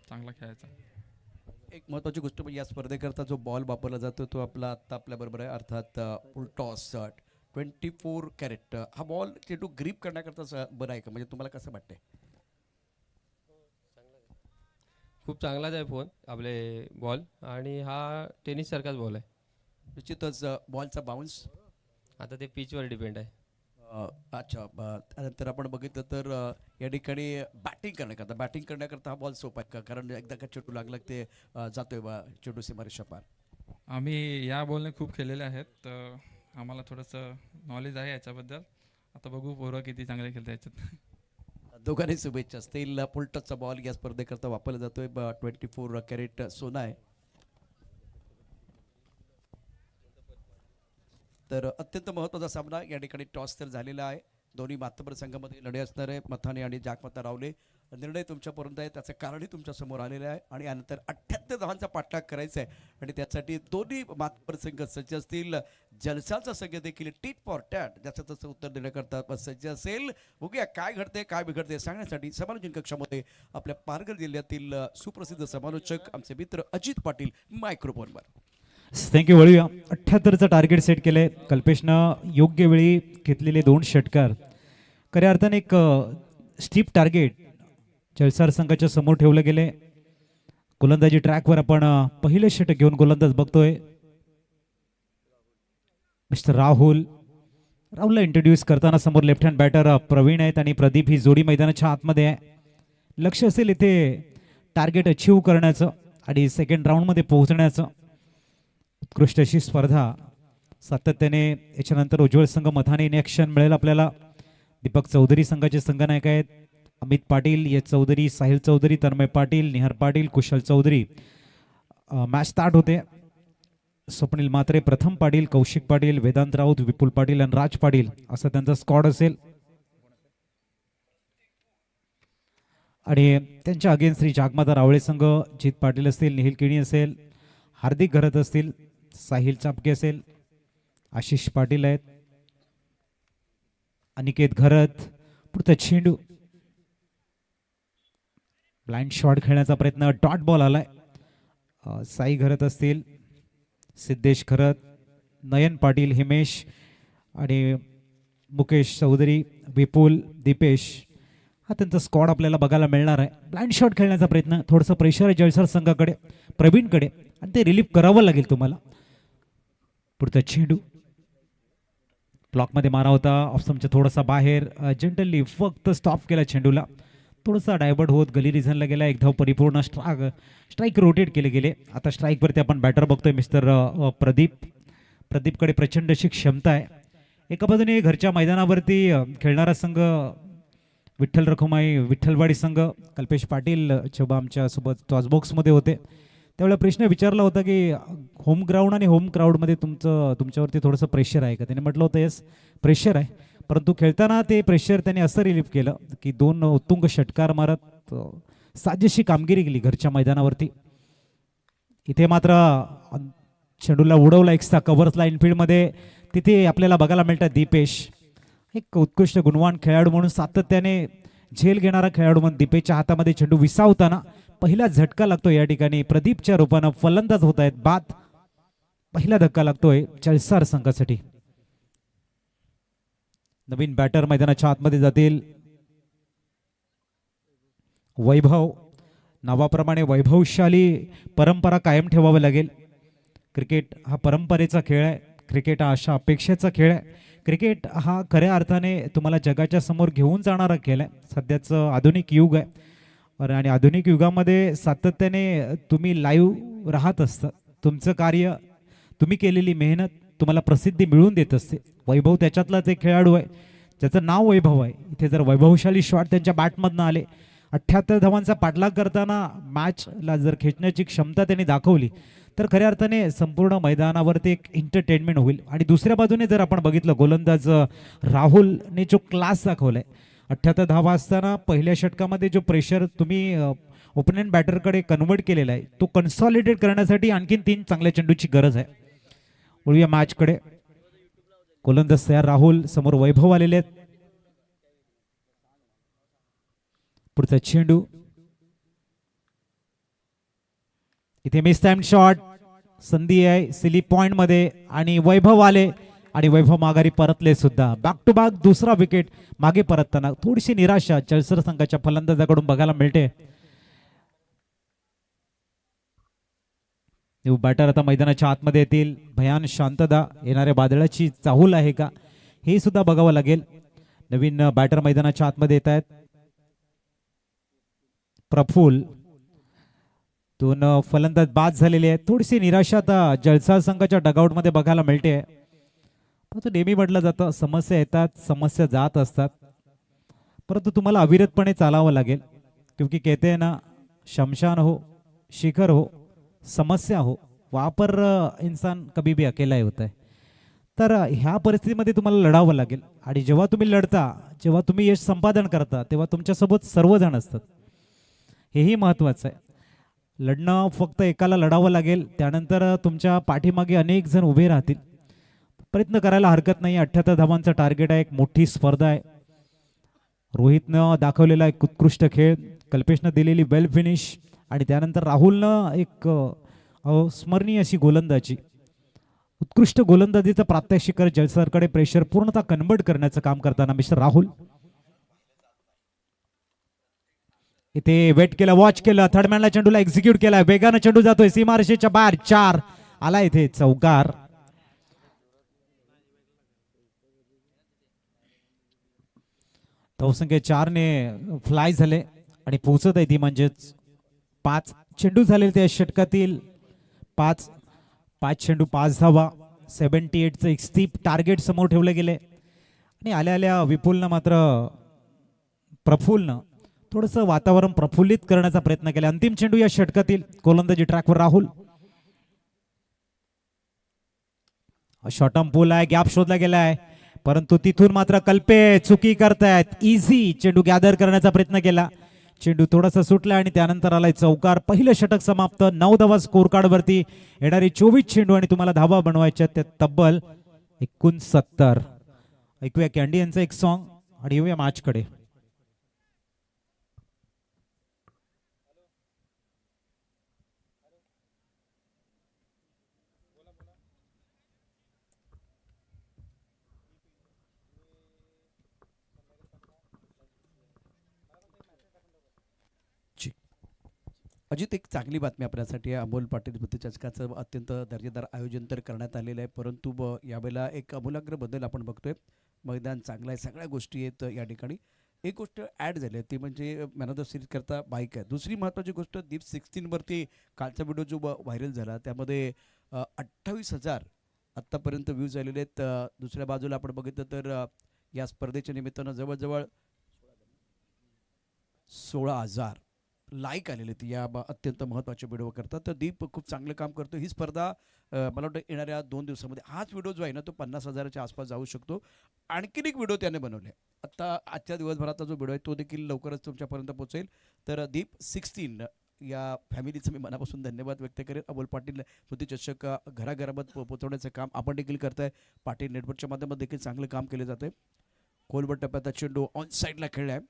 चांगला खेळायचा. एक महत्त्वाची गोष्ट म्हणजे या स्पर्धेकरता जो बॉल वापरला जातो तो आपला आत्ता आपल्याबरोबर आहे, अर्थात फुलटॉस 24 कॅरेट. हा बॉल चेंडू ग्रीप करण्याकरता बरं आहे का, म्हणजे तुम्हाला कसं वाटतंय? खूप चांगलाच आहे फोन आपले बॉल, आणि हा टेनिस सारखाच बॉल आहे. निश्चितच बॉलचा बाउन्स. आता ते पिचवर डिपेंड आहे. अच्छा, त्यानंतर आपण बघितलं तर या ठिकाणी बॅटिंग करण्याकरता हा बॉल सोपा आहे का, कारण एकदा का चेंडू लागला की ते जातोय बा चेंडू सीमारेषा पार. आम्ही या बॉलने खूप खेळलेले आहेत, तर आम्हाला थोडंसं नॉलेज आहे याच्याबद्दल. आता बघू पोरं किती चांगले खेळतात याच्यात. दोघांनी शुभेच्छा असतील. फुलटॉसचा बॉल या स्पर्धेकरता वापरला जातोय. 24 कॅरेट सोना आहे. तर अत्यंत महत्त्वाचा सामना या ठिकाणी टॉस तर झालेला आहे. दोन्ही मातबर संघामध्ये लढे असणार आहे. मथाने आणि जागमाता रावले. निर्णय तुमच्यापर्यंत आहे, त्याचं कारणही तुमच्या समोर आलेलं आहे आणि यानंतर 78 धावांचा पाठलाग करायचा आहे आणि त्यासाठी दोन्ही मातबर संघ सज्ज असतील. जलसाचा संघ देखील टीट फॉर टॅट ज्याचं तसं उत्तर देण्याकरता सज्ज असेल. बघूया काय घडते काय बिघडते सांगण्यासाठी समालोचन कक्षामध्ये आपल्या पालघर जिल्ह्यातील सुप्रसिद्ध समालोचक आमचे मित्र अजित पाटील मायक्रोफोनवर. थँक्यू. वळूया. 78चं टार्गेट सेट केलंय कल्पेशनं. योग्य वेळी घेतलेले 2 षटकार खऱ्या अर्थाने एक स्टीप टार्गेट जलसार संघाच्या समोर ठेवलं गेले. गोलंदाजी ट्रॅकवर आपण पहिले षटक घेऊन गोलंदाज बघतोय. मिस्टर राहुलला इंट्रोड्यूस करताना समोर लेफ्ट हँड बॅटर प्रवीण आहेत आणि प्रदीप ही जोडी मैदानाच्या आतमध्ये आहे. लक्ष असेल इथे टार्गेट अचीव करण्याचं आणि सेकंड राऊंडमध्ये पोहोचण्याचं. उत्कृष्ट अशी स्पर्धा सातत्याने. याच्यानंतर उज्ज्वल संघ मथाने इन ॲक्शन मिळेल आपल्याला. दीपक चौधरी संघाचे संघनायक आहेत. अमित पाटील, एस चौधरी, साहिल चौधरी, तन्मय पाटील, निहार पाटील, कुशल चौधरी. मॅच स्टार्ट होते. स्वप्नील म्हात्रे, प्रथम पाटील, कौशिक पाटील, वेदांत राऊत, विपुल पाटील आणि राज पाटील असा त्यांचा स्क्वॉड असेल. आणि त्यांच्या अगेन्स्ट श्री जागमाता रावळे संघ जित पाटील असतील, निहिल किणी असेल, हार्दिक घरत असतील, साहिल चापके असेल, आशिष पाटील आहेत, अनिकेत घरत. पुढचा चेंडू ब्लाइंड शॉट खेळण्याचा प्रयत्न, डॉट बॉल आलाय. साई घरत असतील, सिद्धेश घरत, नयन पाटील, हिमेश आणि मुकेश चौधरी, विपुल, दीपेश हा त्यांचा स्क्वॉड आपल्याला बघायला मिळणार आहे. ब्लाइंड शॉट खेळण्याचा प्रयत्न, थोडंसं प्रेशर आहे जळसर संघाकडे, प्रवीणकडे, आणि ते रिलीफ करावं लागेल तुम्हाला. पुढचा चेंडू ब्लॉकमध्ये मारा होता, ऑफस्टंपच्या थोडासा बाहेर, जेंटली फक्त स्टॉप केला चेंडूला. थोडासा डायवर्ट होत गली रिझनला गेला. एक धाव परिपूर्ण. स्ट्राईक रोटेट केले गेले. आता स्ट्राईकवरती आपण बॅटर बघतोय मिस्टर प्रदीपकडे प्रचंड अशी क्षमता आहे. एका बाजूने घरच्या मैदानावरती खेळणारा संघ विठ्ठल रखुमाई विठ्ठलवाडी संघ, कल्पेश पाटील जेव्हा आमच्यासोबत टॉस बॉक्समध्ये होते त्यावेळेला प्रश्न विचारला होता की होम ग्राउंड आणि होम क्राऊडमध्ये तुमच्यावरती थोडंसं प्रेशर आहे का. त्याने म्हटलं होतं येस प्रेशर आहे, परंतु खेळताना ते प्रेशर त्यांनी असं रिलीफ केलं की 2 उत्तुंग षटकार मारत साजेशी कामगिरी केली घरच्या मैदानावरती. इथे मात्र चेंडूला उडवला एक्स्ट्रा कव्हर्सला इनफिल्डमध्ये. तिथे आपल्याला बघायला मिळतात दीपेश, एक उत्कृष्ट गुणवान खेळाडू म्हणून सातत्याने झेल घेणारा खेळाडू म्हणून दीपेशच्या हातामध्ये चेंडू विसावताना पहिला झटका लागतो. या ठिकाणी प्रदीपच्या रूपानं फलंदाज होत आहेत बाद. पहिला धक्का लागतोय जलसार संघासाठी. नवीन बॅटर मैदानाच्या आतमध्ये जातील. वैभव, नावाप्रमाणे वैभवशाली परंपरा कायम ठेवावं लागेल. क्रिकेट हा परंपरेचा खेळ आहे. क्रिकेट हा अशा अपेक्षेचा खेळ आहे. क्रिकेट हा खऱ्या अर्थाने तुम्हाला जगाच्या समोर घेऊन जाणारा खेळ आहे. सध्याचं आधुनिक युग आहे आणि आधुनिक युगामध्ये सातत्याने तुम्ही लाईव्ह राहत असता. तुमचं कार्य, तुम्ही केलेली मेहनत तुम्हाला प्रसिद्धी मिळवून देत असते. वैभव त्याच्यातलाच एक खेळाडू आहे ज्याचं नाव वैभव आहे. इथे जर वैभवशाली शॉट त्यांच्या बॅटमधनं आले, 78 धावांचा पाठलाग करताना मॅचला जर खेचण्याची क्षमता त्यांनी दाखवली तर खऱ्या अर्थाने संपूर्ण मैदानावरती एक एंटरटेनमेंट होईल. आणि दुसऱ्या बाजूने जर आपण बघितलं गोलंदाज राहुलने जो क्लास दाखवलाय 78 धावा असताना पहिल्या षटकामध्ये जो प्रेशर तुम्ही ओपनंट बॅटरकडे कन्वर्ट केलेला आहे तो कन्सॉलिडेट करण्यासाठी आणखीन 3 चांगल्या चेंडूची गरज आहे. वळूया मॅचकडे. गोलंदाज तयार राहुल, समोर वैभव आलेले आहेत. पुढचा चेंडू इथे मिस टाइम शॉट, संधी आहे सिली पॉइंट मध्ये आणि वैभव आले आणि वैभव माघारी परतले सुद्धा. बॅक टू बॅक दुसरा विकेट मागे परतताना थोडीशी निराशा जलसर संघाच्या फलंदाजाकडून बघायला मिळते. बॅटर आता मैदानाच्या आतमध्ये येतील. भयान शांतता, येणाऱ्या वादळाची चाहूल आहे का हे सुद्धा बघावं लागेल. नवीन बॅटर मैदानाच्या आतमध्ये येत आहेत. प्रफुल, दोन फलंदाज बाद झालेले आहेत. थोडीशी निराशा आता जलसा संघाच्या डगआउट मध्ये बघायला मिळते. परंतु नेहमी म्हटलं जातं समस्या येतात समस्या जात असतात, परंतु तुम्हाला अविरतपणे चालावं लागेल. क्योंकि कहते हैं ना, शमशान हो शिखर हो समस्या हो, वहाँ पर इंसान कभी भी अकेला ही होता है. तर ह्या परिस्थितीमध्ये तुम्हाला लढावं लागेल. आणि जेव्हा तुम्ही लढता, जेव्हा तुम्ही यश संपादन करता, तेव्हा तुमच्यासोबत सर्वजण असतात. हेही महत्त्वाचं आहे. लढणं फक्त एकाला लढावं लागेल, त्यानंतर तुमच्या पाठीमागे अनेक जण उभे राहतील. प्रयत्न करायला हरकत नाही. 78 धावांचं टार्गेट आहे, एक मोठी स्पर्धा आहे. रोहितनं दाखवलेला एक उत्कृष्ट खेळ, कल्पेशनं दिलेली वेल फिनिश आणि त्यानंतर राहुलनं एक स्मरणीय अशी गोलंदाजी, उत्कृष्ट गोलंदाजीचं प्रात्यक्षिक करत जलसरकडे प्रेशर पूर्णतः कन्वर्ट करण्याचं काम करताना मिस्टर राहुल. इथे वेट केलं, वॉच केलं, थर्डमॅनला चेंडूला एक्झिक्यूट केला, वेगानं चेंडू जातोय सीमारेषेच्या बाहेर. 4 आला इथे चौकार. धावसंख्या 4 ने फ्लाय झाले आणि पोहोचत आहे ती म्हणजेच 5 चेंडू झाले त्या षटकातील. 5 चेंडू 5 धावा. 78चं एक स्टीप टार्गेट समोर ठेवले गेले आणि आल्या आल्या विपुलनं मात्र प्रफुलनं थोडंसं वातावरण प्रफुल्लित करण्याचा प्रयत्न केला. अंतिम चेंडू या षटकातील. गोलंदाजी ट्रॅकवर राहुल. शॉर्ट टर्म पूल आहे, गॅप शोधला गेलाय, परंतु तिथून मात्र कल्पे चुकी करतायत. इझी चेंडू गॅदर करण्याचा प्रयत्न केला, चेंडू थोडासा सुटला आणि त्यानंतर आलाय चौकार. पहिलं षटक समाप्त. 9 धावा स्कोर कार्ड वरती. येणारी 24 चेंडू आणि तुम्हाला धावा बनवायच्या त्या तब्बल 69. ऐकूया कॅन्डी यांचं एक सॉन्ग आणि येऊया मॅच कडे. अजित, एक चांगली बातमी आपल्यासाठी आहे. अमोल पाटील बुद्धिचषकाचं अत्यंत दर्जेदार आयोजन तर करण्यात आलेलं आहे, परंतु यावेळेला एक अमूलाग्र बदल आपण बघतोय. मैदान चांगलं आहे, सगळ्या गोष्टी आहेत या ठिकाणी. एक गोष्ट ॲड झाली आहे ती म्हणजे मॅन ऑफ द सिरीज करता बाईक आहे. दुसरी महत्त्वाची गोष्ट, दीप 16वरती कालचा व्हिडिओ जो व्हायरल झाला त्यामध्ये 28,000 आत्तापर्यंत व्ह्यूज झालेले आहेत. दुसऱ्या बाजूला आपण बघितलं तर या स्पर्धेच्या निमित्तानं जवळजवळ 16,000 लाईक आलेले आहेत या अत्यंत महत्त्वाच्या व्हिडिओ करतात. तर दीप खूप चांगलं काम करतो. ही स्पर्धा मला वाटतं येणाऱ्या 2 दिवसामध्ये हाच व्हिडिओ जो आहे ना तो 50,000च्या आसपास जाऊ शकतो. आणखीन एक व्हिडिओ त्याने बनवले. आता आजच्या दिवसभराचा जो व्हिडिओ आहे तो देखील लवकरच तुमच्यापर्यंत पोहोचेल. तर दीप 16 या फॅमिलीचं मी मनापासून धन्यवाद व्यक्त करेन. अमोल पाटील बुद्धिचषक घराघरामध्ये पोहोचवण्याचं काम आपण देखील करताय. पाटील नेटवर्कच्या माध्यमात देखील चांगलं काम केलं जातं. खोलवर टप्प्याचा चेंडू ऑन साईडला खेळला आहे.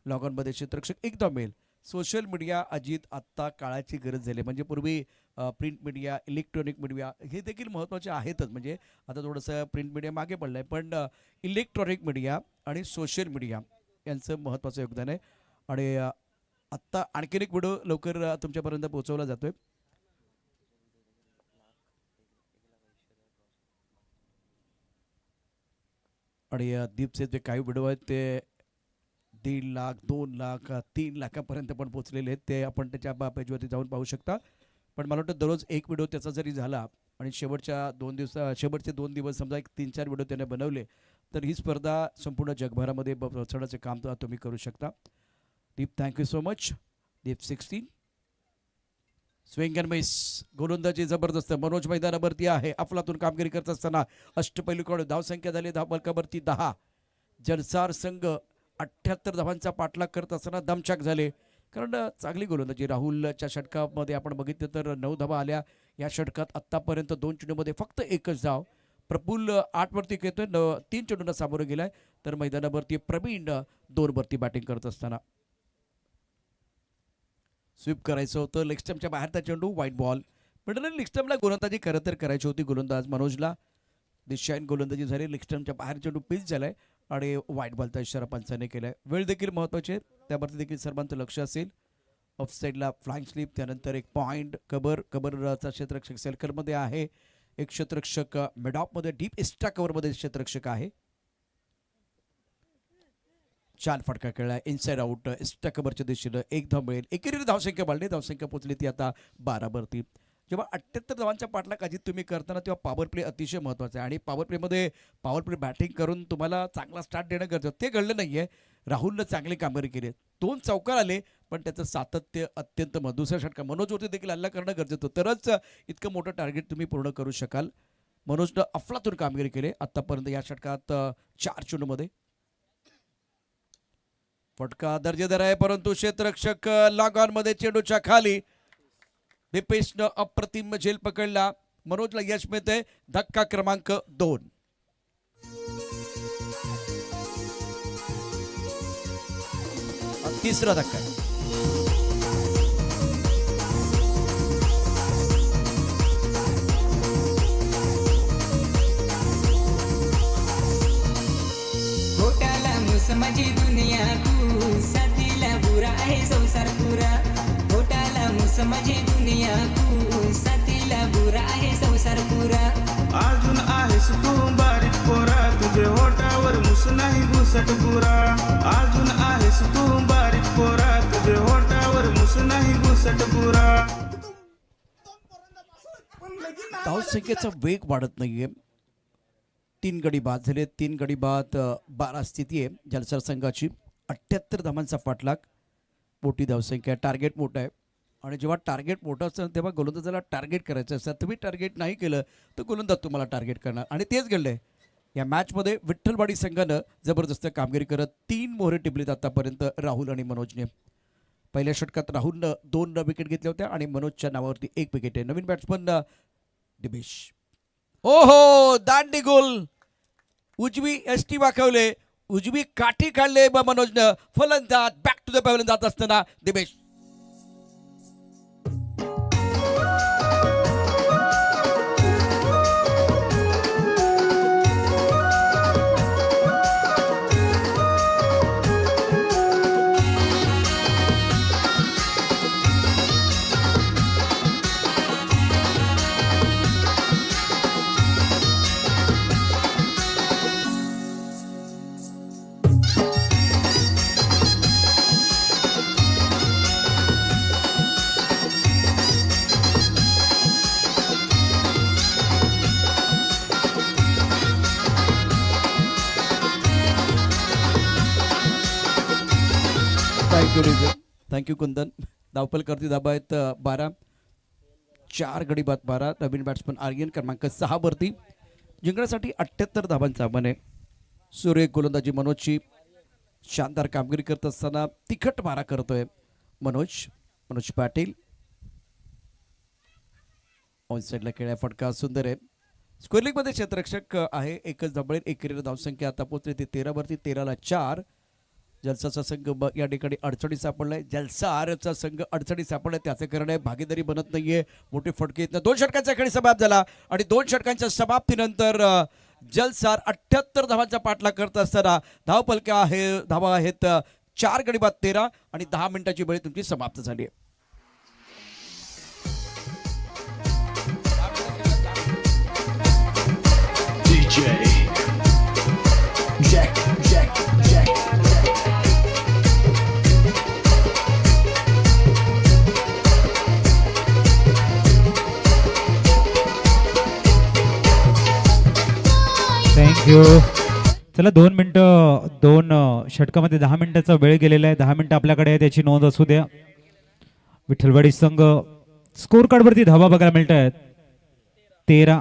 लॉगॉनमध्ये क्षेत्ररक्षक एकदा मिळेल. सोशल मीडिया अजित आत्ता काळाची गरज झाली. म्हणजे पूर्वी प्रिंट मीडिया, इलेक्ट्रॉनिक मीडिया हे देखील महत्त्वाचे आहेतच. म्हणजे आता थोडंसं प्रिंट मीडिया मागे पडलं आहे, पण इलेक्ट्रॉनिक मीडिया आणि सोशल मीडिया यांचं महत्त्वाचं योगदान आहे. आणि आत्ता आणखीन एक व्हिडिओ लवकर तुमच्यापर्यंत पोहोचवला जातोय. आणि दीपचे जे काही व्हिडिओ आहेत ते 1.5 लाख, 2 लाख, 3 लाखापर्यंत पण पोहोचलेले आहेत. ते आपण त्याच्या पेजवरती जाऊन पाहू शकता. पण मला वाटतं दररोज एक व्हिडिओ त्याचा जरी झाला आणि शेवटचे 2 दिवस समजा एक 3-4 व्हिडिओ त्याने बनवले तर ही स्पर्धा संपूर्ण जगभरामध्ये पोहोचवण्याचं काम तुम्ही करू शकता. Deep, thank you so much. Deep 16 swing and miss, गोलंदाजी जबरदस्त. मनोज मैदानावरती आहे. अफलातून कामगिरी करत असताना अष्टपैलूकडे धावसंख्या झाली धावफलकावरती 10. जलसार संघ 78 धावांचा पाठलाग करत असताना दमछाक झाले, कारण चांगली गोलंदाजी. राहुलच्या षटकामध्ये आपण बघितलं तर 9 धावा आल्या. या षटकात आत्तापर्यंत 2 चेंडूमध्ये फक्त एकच धाव. प्रफुल्ल 8 वरती खेळतोय, 3 चेंडूंना सामोरं गेलाय. तर मैदानावरती प्रवीण 2 वरती बॅटिंग करत असताना स्वीप करायचं होतं. लेग स्टम्पच्या बाहेरचा चेंडू, व्हाईट बॉल. मिडल लेग स्टम्पला गोलंदाजी खरं तर करायची होती गोलंदाज मनोजला. दिशाहीन गोलंदाजी झाली. लेग स्टम्पच्या बाहेर चेंडू पिच झालाय आणि व्हाईट बॉलचा इशारा पंचाने केलाय. वेळ देखील महत्त्वाची आहे, त्यावरती देखील सर्वांचं लक्ष असेल. ऑफ साईडला फ्लाइंग स्लिप, त्यानंतर एक पॉईंट. कबरचा क्षेत्ररक्षक सर्कलमध्ये आहे. एक क्षेत्ररक्षक मिडऑफमध्ये डीप एक्स्ट्रा कव्हरमध्ये क्षेत्ररक्षक आहे. छान फटका खेळला इनसाइड आउट एक्स्ट्रा कव्हरच्या दिशेनं. एक धाव मिळेल. एकेरी धावसंख्या वाढली, धावसंख्या पोहोचली ती आता 12 वरती. जेव्हा 78 धावांच्या पाठलाग अजित तुम्ही करताना तेव्हा पॉवर प्ले अतिशय महत्त्वाचा आहे आणि पॉवर प्लेमध्ये पॉवर प्ले बॅटिंग करून तुम्हाला चांगला स्टार्ट देणं गरजेचं. ते घडलं नाहीये. राहुलनं चांगली कामगिरी केली. 2 चौकार आले पण त्याचं सातत्य अत्यंत दुसऱ्या षटका मनोजवरती देखील हल्ला करणं गरजेचं होतं, तरच इतकं मोठं टार्गेट तुम्ही पूर्ण करू शकाल. मनोजनं अफलातून कामगिरी केली आतापर्यंत या षटकात. 4 चेंडूमध्ये फटका दर्जेदार आहे, परंतु क्षेत्ररक्षक लॉग ऑन मध्ये चेंडूच्या खाली. दीपेशनं अप्रतिम झेल पकडला. मनोजला यश मिळते. धक्का क्रमांक 2. तिसरा धक्का आहे. घोटाला मुस माझी दुनिया कू साथीला बुरा आहे संसार पुरा. घोटाला मुस माझी दुनिया कू साथीला बुरा आहे संसार पुरा. अजून आहेस तू बारीक पोरा, तुझे होटावर मुस नाही घुसट पुरा. अजून आहेस तू बारीक पोरा, तुझे होटावर मुस नाही घुसट पुरा. धावसंख्येचा वेग वाढत नाहीये. 3 गडी बाद झाले. 3 गडी बाद 12 स्थिती आहे जलसर संघाची. 78 धावांचा पाठलाग. मोठी धावसंख्या. टार्गेट मोठं आहे आणि जेव्हा टार्गेट मोठं असतं तेव्हा गोलंदाजाला टार्गेट करायचं असतं. तुम्ही टार्गेट नाही केलं तर गोलंदाज तुम्हाला टार्गेट करणार आणि तेच घडलंय या मॅचमध्ये. विठ्ठलवाडी संघानं जबरदस्त कामगिरी करत 3 मोहरे टिपलीत आतापर्यंत राहुल आणि मनोजने. पहिल्या षटकात राहुलनं 2 विकेट घेतल्या होत्या आणि मनोजच्या नावावरती 1 विकेट आहे. नवीन बॅट्समन दिपेश. ओहो, दांडी गोल. उजवी एसटी वाकवले, उजवी काठी काढले मनोजनं. फलंदाज बॅक टू द पॅव्हलियन जात असताना दिपेश. थँक्यू कुंदन. धावपल करती धाबा आहेत 12. 4 गडी बाद 12. नवीन बॅट्समन आर्यन क्रमांक 6 वरती. जिंकण्यासाठी 78 धावांचा आव्हान आहे. सूर्य गोलंदाजी मनोजची शानदार कामगिरी करत असताना तिखट मारा करतोय मनोज पाटील. ऑन साईडला खेळ्या फटका सुंदर आहे. स्क्वेअर लीगमध्ये क्षेत्ररक्षक आहे. एकच धाबळे. एकेरी धावसंख्या आता पोहोचली ती 13 वरती. 13ला 4. जलसाचा संघ या ठिकाणी अडचणी सापडलाय. जलसारचा संघ अडचणी सापडलाय. त्याचं कारण आहे भागीदारी बनत नाहीये. मोठे फटके येत. 2 षटकांचा खेळ समाप्त झाला आणि 2 षटकांच्या समाप्तीनंतर जलसार 78 धावांचा पाठलाग करत असताना धावा आहेत 4 गडी बाद 13 आणि 10 मिनिटाची वेळ तुमची समाप्त झाली आहे. थँक्यू. चला 2 मिनिटं 2 षटकामध्ये 10 मिनिटाचा वेळ गेलेला आहे. 10 मिनिटं आपल्याकडे आहे, त्याची नोंद असू द्या. विठ्ठलवाडी संघ स्कोर कार्डवरती धावा बघायला मिळत आहेत 13.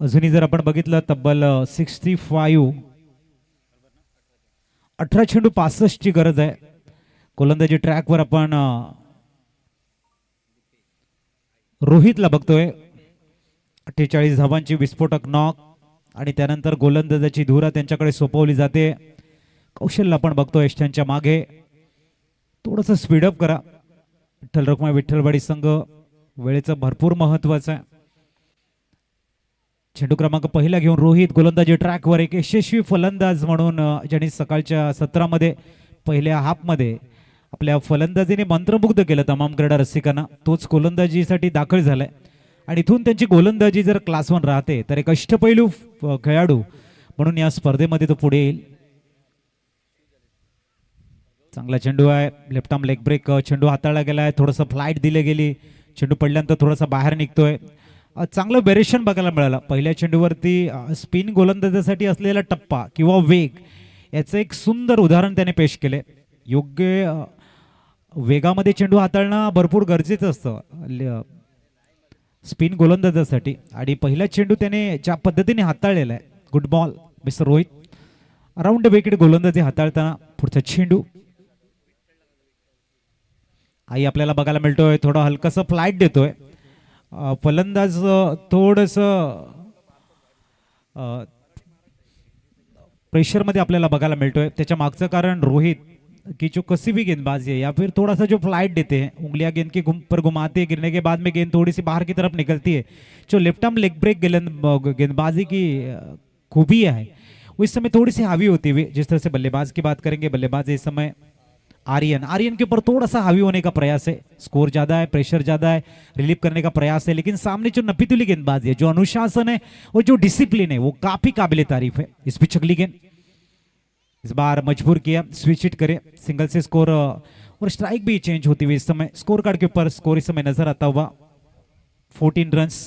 अजूनही जर आपण बघितलं तब्बल 65. 18 चेंडू 65 ची गरज आहे. गोलंदाजी ट्रॅकवर आपण रोहितला बघतोय. 48 धावांची विस्फोटक नॉक आणि त्यानंतर गोलंदाजाची धुरा त्यांच्याकडे सोपवली जाते. कौशल्य आपण बघतोय त्यांच्या मागे. थोडंसं स्पीडअप करा. विठ्ठल रखुमाई विठ्ठलवाडी संघ वेळेचं भरपूर महत्वाचं आहे. चेंडू क्रमांक पहिला घेऊन रोहित गोलंदाजी ट्रॅकवर एक यशस्वी फलंदाज म्हणून ज्यांनी सकाळच्या सत्रामध्ये पहिल्या हाफमध्ये आपल्या फलंदाजीने मंत्रमुग्ध केलं तमाम क्रीडा रसिकांना. तोच गोलंदाजीसाठी दाखल झालाय आणि इथून त्यांची गोलंदाजी जर क्लास 1 राहते तर एक अष्टपैलू खेळाडू म्हणून या स्पर्धेमध्ये तो पुढे येईल. चांगला चेंडू आहे, लेफ्ट आर्म लेग ब्रेक चेंडू हाताळला गेलाय, थोडंसं फ्लाईट दिली गेली, चेंडू पडल्यानंतर थोडासा बाहेर निघतोय. चांगलं वेरिएशन बघायला मिळालं. पहिल्या चेंडूवरती स्पिन गोलंदाजासाठी असलेला टप्पा किंवा वेग याचं एक सुंदर उदाहरण त्याने पेश केले. योग्य वेगामध्ये चेंडू हाताळणं भरपूर गरजेचं असतं स्पिन गोलंदाजासाठी आणि पहिला चेंडू त्याने ज्या पद्धतीने हाताळलेला आहे. Good ball mister Rohit. Around wicket गोलंदाजी हाताळताना पुढचा चेंडू आई आपल्याला बघायला मिळतोय. थोडं हलकसं फ्लाईट देतोय फलंदाज. थोडंसं प्रेशरमध्ये आपल्याला बघायला मिळतोय. त्याच्या मागचं कारण रोहित की जो कसी भी गेंदबाजी है या फिर थोड़ा सा जो फ्लाइट देते हैं, उंगलियां गेंद के पर घुमाते हैं, गिरने के बाद में गेंद थोड़ी सी बाहर की तरफ निकलती है. जो लेफ्ट आर्म लेग ब्रेक गेंदबाजी की खूबी है वो इस समय थोड़ी सी हावी होती हुई. जिस तरह से बल्लेबाज की बात करेंगे, बल्लेबाज इस समय आर्यन के ऊपर थोड़ा सा हावी होने का प्रयास है. स्कोर ज्यादा है, प्रेशर ज्यादा है, रिलीव करने का प्रयास है, लेकिन सामने जो नपीतुली गेंदबाजी है, जो अनुशासन है और जो डिसिप्लिन है वो काफी काबिले तारीफ है. इस पिच अगली गेंद इस बार मजबूर किया स्विच हिट करे, सिंगल से स्कोर और स्ट्राइक भी चेंज होती हुई इस समय स्कोर कार्ड के ऊपर स्कोर इस समय नजर आता हुआ. 14 रन्स,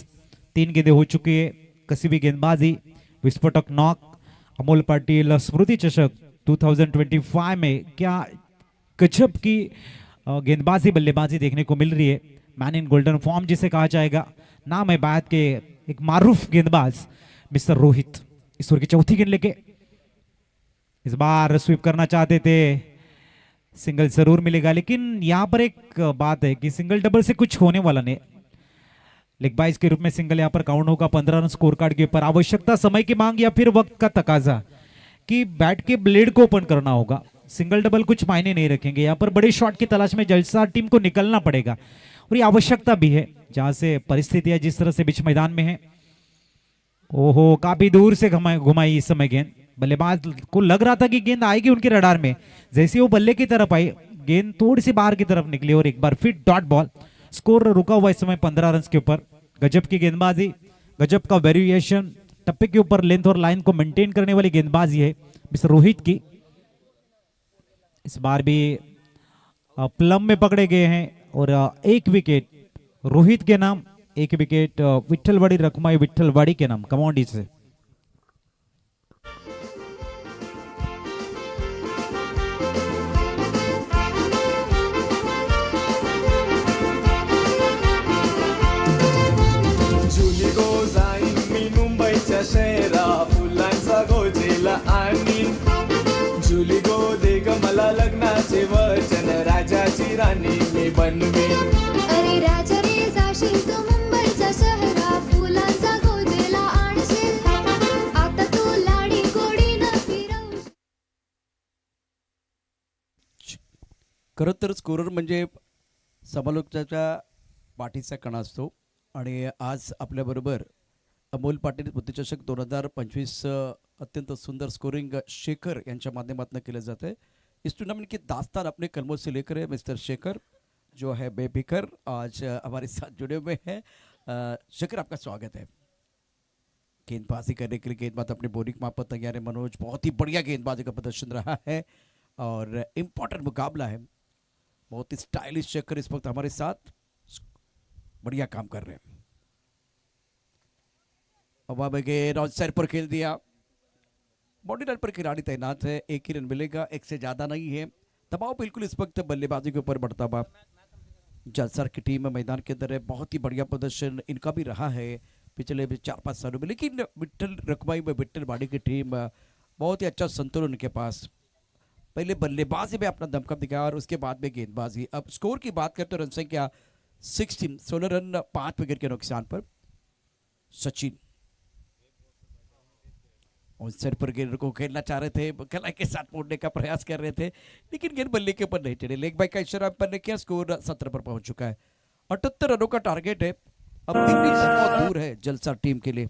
3 गेंदें हो चुकी है. कसी भी गेंदबाजी, विस्फोटक नॉक. अमोल पाटिल स्मृति चषक 2025 में क्या गजब की गेंदबाजी बल्लेबाजी देखने को मिल रही है. मैन इन गोल्डन फॉर्म जिसे कहा जाएगा. नाम है बात के एक मारूफ गेंदबाज मिस्टर रोहित. इस ओवर की चौथी गेंद लेके इस बार स्वीप करना चाहते थे, सिंगल जरूर मिलेगा, लेकिन यहां पर एक बात है कि सिंगल डबल से कुछ होने वाला नहीं. लेग बाइस के रूप में सिंगल यहां पर काउंट होगा. 15 रन स्कोर कार्ड के ऊपर. आवश्यकता समय की मांग या फिर वक्त का तकाजा कि बैट के ब्लेड को ओपन करना होगा. सिंगल डबल कुछ मायने नहीं रखेंगे. यहाँ पर बड़े शॉट की तलाश में जलसा टीम को निकलना पड़ेगा और ये आवश्यकता भी है जहां से परिस्थितियां जिस तरह से बीच मैदान में है. ओहो, काफी दूर से घुमाई इस समय गेंद. बल्लेबाज को लग रहा था कि गेंद आएगी उनके रडार में. जैसे वो बल्ले की तरफ आई, गेंद थोड़ी सी बाहर की तरफ निकली और एक बार फिर डॉट बॉल. स्कोर रुका हुआ इस समय 15 रन के ऊपर. गजब की गेंदबाजी, गजब का वेरिएशन, टप्पे के ऊपर लेंथ और लाइन को मेंटेन करने वाली गेंदबाजी है मिस्टर रोहित की. इस बार भी प्लम में पकड़े गए हैं और एक विकेट रोहित के नाम, एक विकेट विठ्ठलवाड़ी रखुमाई विठ्ठलवाड़ी के नाम. कमांडी से जुली गो जाईन मी मुंबईच्या शहरा, फुलांचा गोजेला आणीन. जुली गो दे ग मला लग्नाचे वचन, राजाची राणी मी बनवीन. अरे राजा रे जाशील तू मुंबईच्या शहरा, फुलांचा गोदेला आणशील, आता तू लाडी गोडीनं फिरवशील. खरं तर स्कोरर म्हणजे समालोचकाच्या पाठीचा कणा असतो आणि आज आपल्याबरोबर अमोल पाटील बुद्धिचषक 2025 अत्यंत सुंदर स्कोरिंग शेखर यांच्या माध्यमातून केलं जातं है. इस टूर्नामेंट की दास्तान अपने कलमों से लेकर है मिस्टर शेखर जो है बेफिकर आज हमारे साथ जुड़े हुए हैं. शेखर, आपका स्वागत है. गेंदबाजी करने के लिए गेंदबाज अपने बोलिंग माप पर तैयार है. मनोज, बहुत ही बढ़िया गेंदबाजी का प्रदर्शन रहा है और इम्पोर्टेंट मुकाबला है. बहुत ही स्टाइलिश शेखर इस वक्त हमारे साथ बढ़िया काम कर रहे हैं. हवा में गेंद ऑन साइड पर खेल दिया. बॉडी लाइन पर खिलाड़ी तैनात है. एक ही रन मिलेगा, एक से ज्यादा नहीं है. दबाव बिल्कुल इस वक्त बल्लेबाजी के ऊपर बढ़ता हुआ. जलसर की टीम मैदान के अंदर है. बहुत ही बढ़िया प्रदर्शन इनका भी रहा है पिछले 4-5 सालों में. लेकिन विठ्ठल रखुमाई में विठ्ठलवाड़ी की टीम बहुत ही अच्छा संतुलन उनके पास. पहले बल्लेबाजी में अपना दमखम दिखाया और उसके बाद में गेंदबाजी. अब स्कोर की बात करते तो रन संख्या 16 रन 5 विकेट के नुकसान पर. सचिन और सर पर गेंद को खेलना चाह रहे थे, कलाई के साथ मोड़ने का प्रयास कर रहे थे, लेकिन गेंद बल्ले के ऊपर नहीं चढ़ी। लेग बाय का इशारा अंपायर ने किया, स्कोर 17 पर पहुंच चुका है। 78 रनों का टारगेट है। अब इनिंग्स बहुत दूर है जलसा टीम के लिए।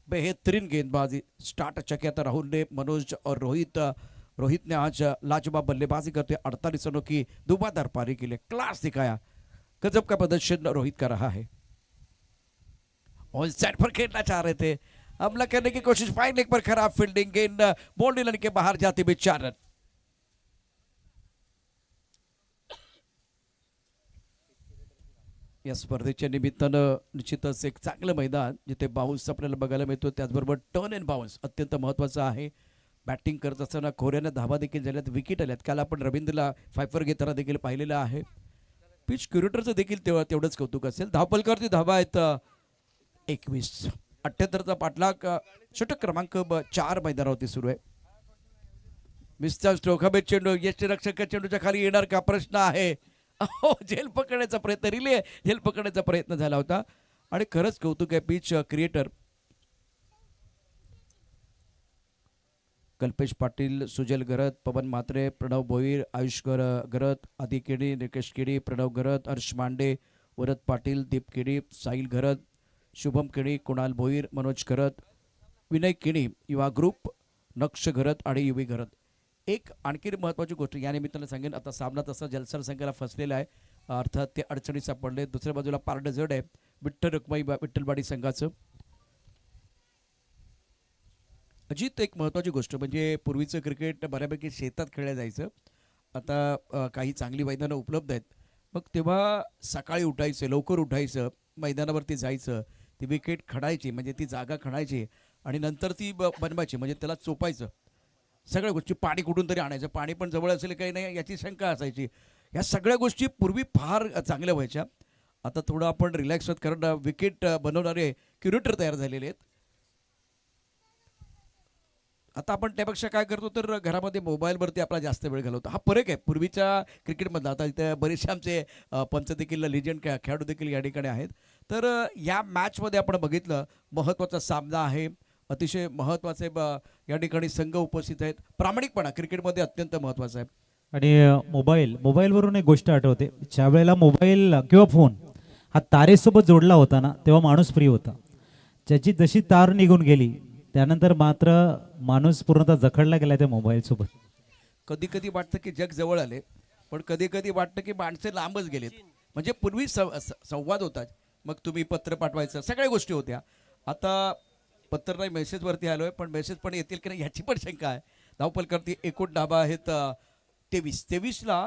बेहतरीन गेंदबाजी स्टार्ट अच्छा किया था राहुल ने, मनोज और रोहित ने आज लाजवाब बल्लेबाजी करते 48 रनों की धुआंधार पारी के लिए क्लास दिखाया। गजब का प्रदर्शन रोहित का रहा है। ऑन साइड पर खेलना चाह रहे थे, हमला करने की कोशिश, फाइन लेग पर खराब फील्डिंग, गेंद बाउंड्री लाइन के बाहर जाते हुए 4 रन। या स्पर्धेच्या निमित्तानं निश्चितच एक चांगलं मैदान जिथे बाउन्स आपल्याला बघायला मिळतो, त्याचबरोबर टर्न अँड बाउन्स अत्यंत महत्त्वाचं आहे। बॅटिंग करत असताना खोऱ्याने धावा देखील झाल्यात, विकेट आल्यात। काल आपण रवींद्रला फायफर घेताना देखील पाहिलेलं आहे। पिच क्युरेटरचं देखील तेवढंच कौतुक असेल। धावपलकारती धावा आहेत 21। 78चा पाठलाग षटक क्रमांक 4 मैदानावरती सुरू आहे। मिस्टर स्ट्रोक हवेत चेंडू, यष्टीरक्षक चेंडूच्या खाली येणार का प्रश्न आहे। हो, झेल पकडण्याचा प्रयत्न, रिले झेल पकडण्याचा प्रयत्न झाला होता आणि खरंच कौतुक आहे pitch creator Kalpesh Patil, Sujal Garat, Pawan Mhatre, Pranav Bhoir, Ayush Garat, Adi Kedi, Nikesh Kedi, Pranav Garat, Harsh Mande, Varad Patil, Deep Kedi, Sahil Garat, Shubham Kedi, Kunal Bhoir, Manoj Garat, Vinay Kedi, Yuva group, Naksh Garat आणि युवी गरत। एक आणखी महत्त्वाची गोष्ट या निमित्तानं सांगेन, आता सामना तसा जलसर संघाला फसलेला आहे, अर्थात ते अडचणी सापडले। दुसऱ्या बाजूला पारडं जड आहे विठ्ठल रखमाई विठ्ठलवाडी संघाचं। अजित, एक महत्त्वाची गोष्ट म्हणजे पूर्वीचं क्रिकेट बऱ्यापैकी शेतात खेळलं जायचं, आता काही चांगली मैदानं उपलब्ध आहेत, मग तेव्हा सकाळी उठायचं, लवकर उठायचं, मैदानावरती जायचं, ती विकेट खणायची म्हणजे ती जागा खणायची आणि नंतर ती बनवायची म्हणजे त्याला चोपायचं, सगळ्या गोष्टी, पाणी कुठून तरी आणायचं, पाणी पण जवळ असेल काही नाही याची शंका असायची। या सगळ्या गोष्टी पूर्वी फार चांगल्या व्हायच्या। आता थोडं आपण रिलॅक्स होत, कारण विकेट बनवणारे क्युरेटर तयार झालेले आहेत। आता आपण त्यापेक्षा काय करतो तर घरामध्ये मोबाईलवरती आपला जास्त वेळ घालवतो, हा फरक आहे पूर्वीच्या क्रिकेटमधला। आता इथे बरेचसे आमचे पंच देखील लिजंड खेळाडू देखील या ठिकाणी आहेत। तर या मॅचमध्ये आपण बघितलं महत्त्वाचा सामना आहे, अतिशय महत्त्वाचे या ठिकाणी संघ उपस्थित आहेत। प्रामाणिकपणा क्रिकेटमध्ये अत्यंत महत्त्वाचा आहे। आणि मोबाईलवरून एक गोष्ट आठवते, ज्या वेळेला मोबाईल किंवा फोन हा तारेसोबत जोडला होता ना, तेव्हा माणूस फ्री होता। ज्याची जशी तार निघून गेली त्यानंतर मात्र माणूस पूर्णतः जखडला गेला त्या मोबाईल सोबत। कधी कधी वाटतं की जग जवळ आले, पण कधी कधी वाटतं की माणसे लांबच गेलेत। म्हणजे पूर्वी संवाद होता, मग तुम्ही पत्र पाठवायचं, सगळ्या गोष्टी होत्या। आता पत्र नाही, मेसेजवरती आलोय, पण मेसेज पण येतील की नाही याची पण शंका आहे। धावपल करती एकूण धाबा आहेत 23ला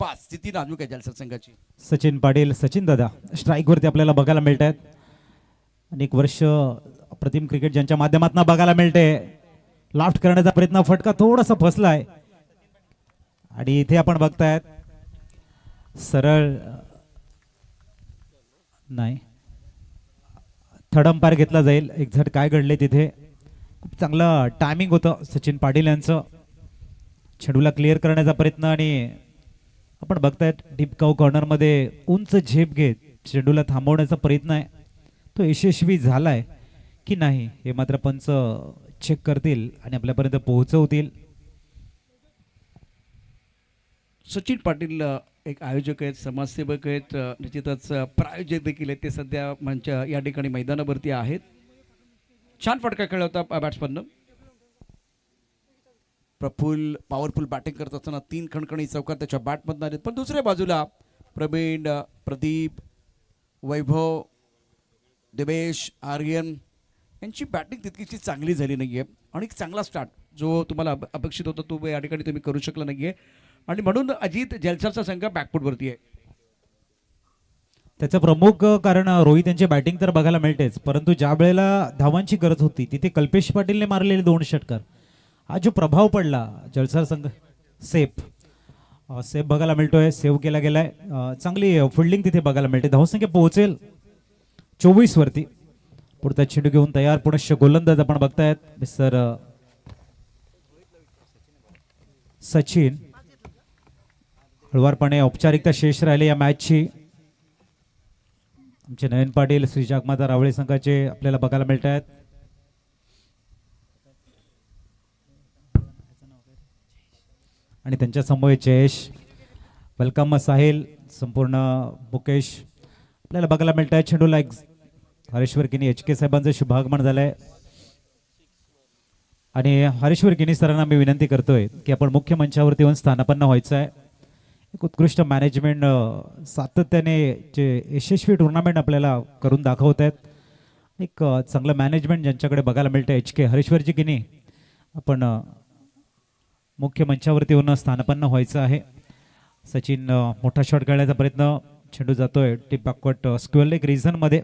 5, स्थिती नाजूक आहे जलसा संघाची। सचिन पाटील, सचिन दादा स्ट्राईकवरती आपल्याला बघायला मिळत आहेत। अनेक वर्ष अप्रतिम क्रिकेट ज्यांच्या माध्यमातून बघायला मिळते, लाफ्ट करण्याचा प्रयत्न, फटका थोडासा फसलाय आणि इथे आपण बघतायत सरळ नाही, थर्ड अंपायर घेतला जाईल। एक झट काय घडले तिथे, खूप चांगलं टायमिंग होतं सचिन पाटील यांचं, चेंडूला क्लिअर करण्याचा प्रयत्न आणि आपण बघतायत डीप काऊ कॉर्नरमध्ये उंच झेप घेत चेंडूला थांबवण्याचा प्रयत्न आहे, तो यशस्वी झालाय की नाही हे मात्र पंच चेक करतील आणि आपल्यापर्यंत पोहोचवतील। सचिन पाटील एक आयोजक आहेत, समाजसेवक आहेत, निश्चितच प्रायोजक देखील आहेत, ते सध्या मंच या ठिकाणी मैदानावरती आहेत। छान फटका खेळला होता बॅट्समननं। प्रफुल्ल पॉवरफुल बॅटिंग करत असताना 3 खणखणी चौकार त्याच्या बॅटमधून आहेत, पण दुसऱ्या बाजूला प्रवीण, प्रदीप, वैभव, देवेश, आर्यन यांची बॅटिंग तितकीशी चांगली झाली नाहीये आणि एक चांगला स्टार्ट जो तुम्हाला अपेक्षित होता तो या ठिकाणी तुम्ही करू शकला नाहीये आणि म्हणून अजित जलसरचा संघ बॅकफुटवरती आहे। त्याचं प्रमुख कारण रोहित यांची बॅटिंग तर बघायला मिळतेच, परंतु ज्या वेळेला धावांची गरज होती तिथे कल्पेश पाटीलने मारलेले 2 षटकार, हा जो प्रभाव पडला जलसर संघ, सेफ बघायला मिळतोय, सेव्ह केला गेलाय, चांगली फिल्डिंग तिथे बघायला मिळते। धावसंख्या पोहोचेल 24 वरती। पुढचा चेंडू घेऊन तयार पुनश्च गोलंदाज आपण बघतायत मिस्टर सचिन। हळवारपणे औपचारिकता शेष राहिले या मॅचची। आमचे नयन पाटील, श्री जागमाता रावळे संघाचे आपल्याला बघायला मिळत आहेत। आणि त्यांच्या समोर जयेश. वेलकम साहिल, संपूर्ण मुकेश. आपल्याला बघायला मिळत आहे चेंडूला एक हरेश्वर किनी HK साहेबांचं शुभागमन झालंय. आणि हरेश्वर किनी सरांना मी विनंती करतोय की आपण मुख्य मंचावरती येऊन स्थानापन्न व्हायचं आहे. एक उत्कृष्ट मॅनेजमेंट सातत्याने जे यशस्वी टुर्नामेंट आपल्याला करून दाखवत आहेत. एक चांगलं मॅनेजमेंट ज्यांच्याकडे बघायला मिळतं HK हरेश्वरजी किनी, आपण मुख्य मंचावरती येऊन स्थानापन्न व्हायचं आहे. सचिन मोठा शॉट खेळण्याचा प्रयत्न, चेंडू जातोय टिप बॅकवर्ड स्क्वेअर लेग रिझनमध्ये.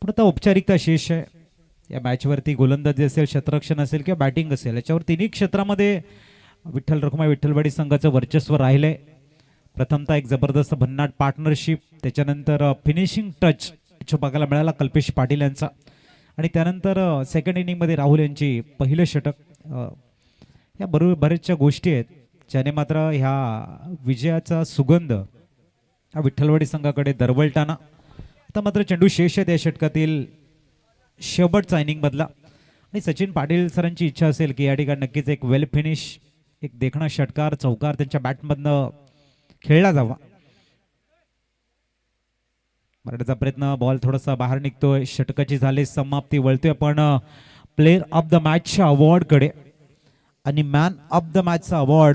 पण आता औपचारिकता शेष आहे या मॅचवरती. गोलंदाजी असेल, क्षेत्ररक्षण असेल किंवा बॅटिंग असेल, याच्यावर तिन्ही क्षेत्रामध्ये विठ्ठल रखुमाई विठ्ठलवाडी संघाचं वर्चस्व राहिलंय. प्रथमतः एक जबरदस्त भन्नाट पार्टनरशिप, त्याच्यानंतर फिनिशिंग टच बघायला मिळाला कल्पेश पाटील यांचा. आणि त्यानंतर सेकंड इनिंगमध्ये राहुल यांची पहिलं षटक. या बरोबर बऱ्याचशा गोष्टी आहेत ज्याने मात्र ह्या विजयाचा सुगंध हा विठ्ठलवाडी संघाकडे दरवळताना. आता मात्र चेंडू शेष आहेत या षटकातील शेवटचा इनिंग मधला. आणि सचिन पाटील सरांची इच्छा असेल की या ठिकाणी नक्कीच एक वेल फिनिश, एक देखणा षटकार चौकार त्यांच्या बॅटमधनं खेळला जावा. मराठीचा प्रयत्न, बॉल थोडासा बाहेर निघतोय. षटकाची झाली समाप्ती. वळतोय आपण प्लेअर ऑफ द मॅचच्या अवॉर्डकडे. आणि मॅन ऑफ द मॅचचा अवॉर्ड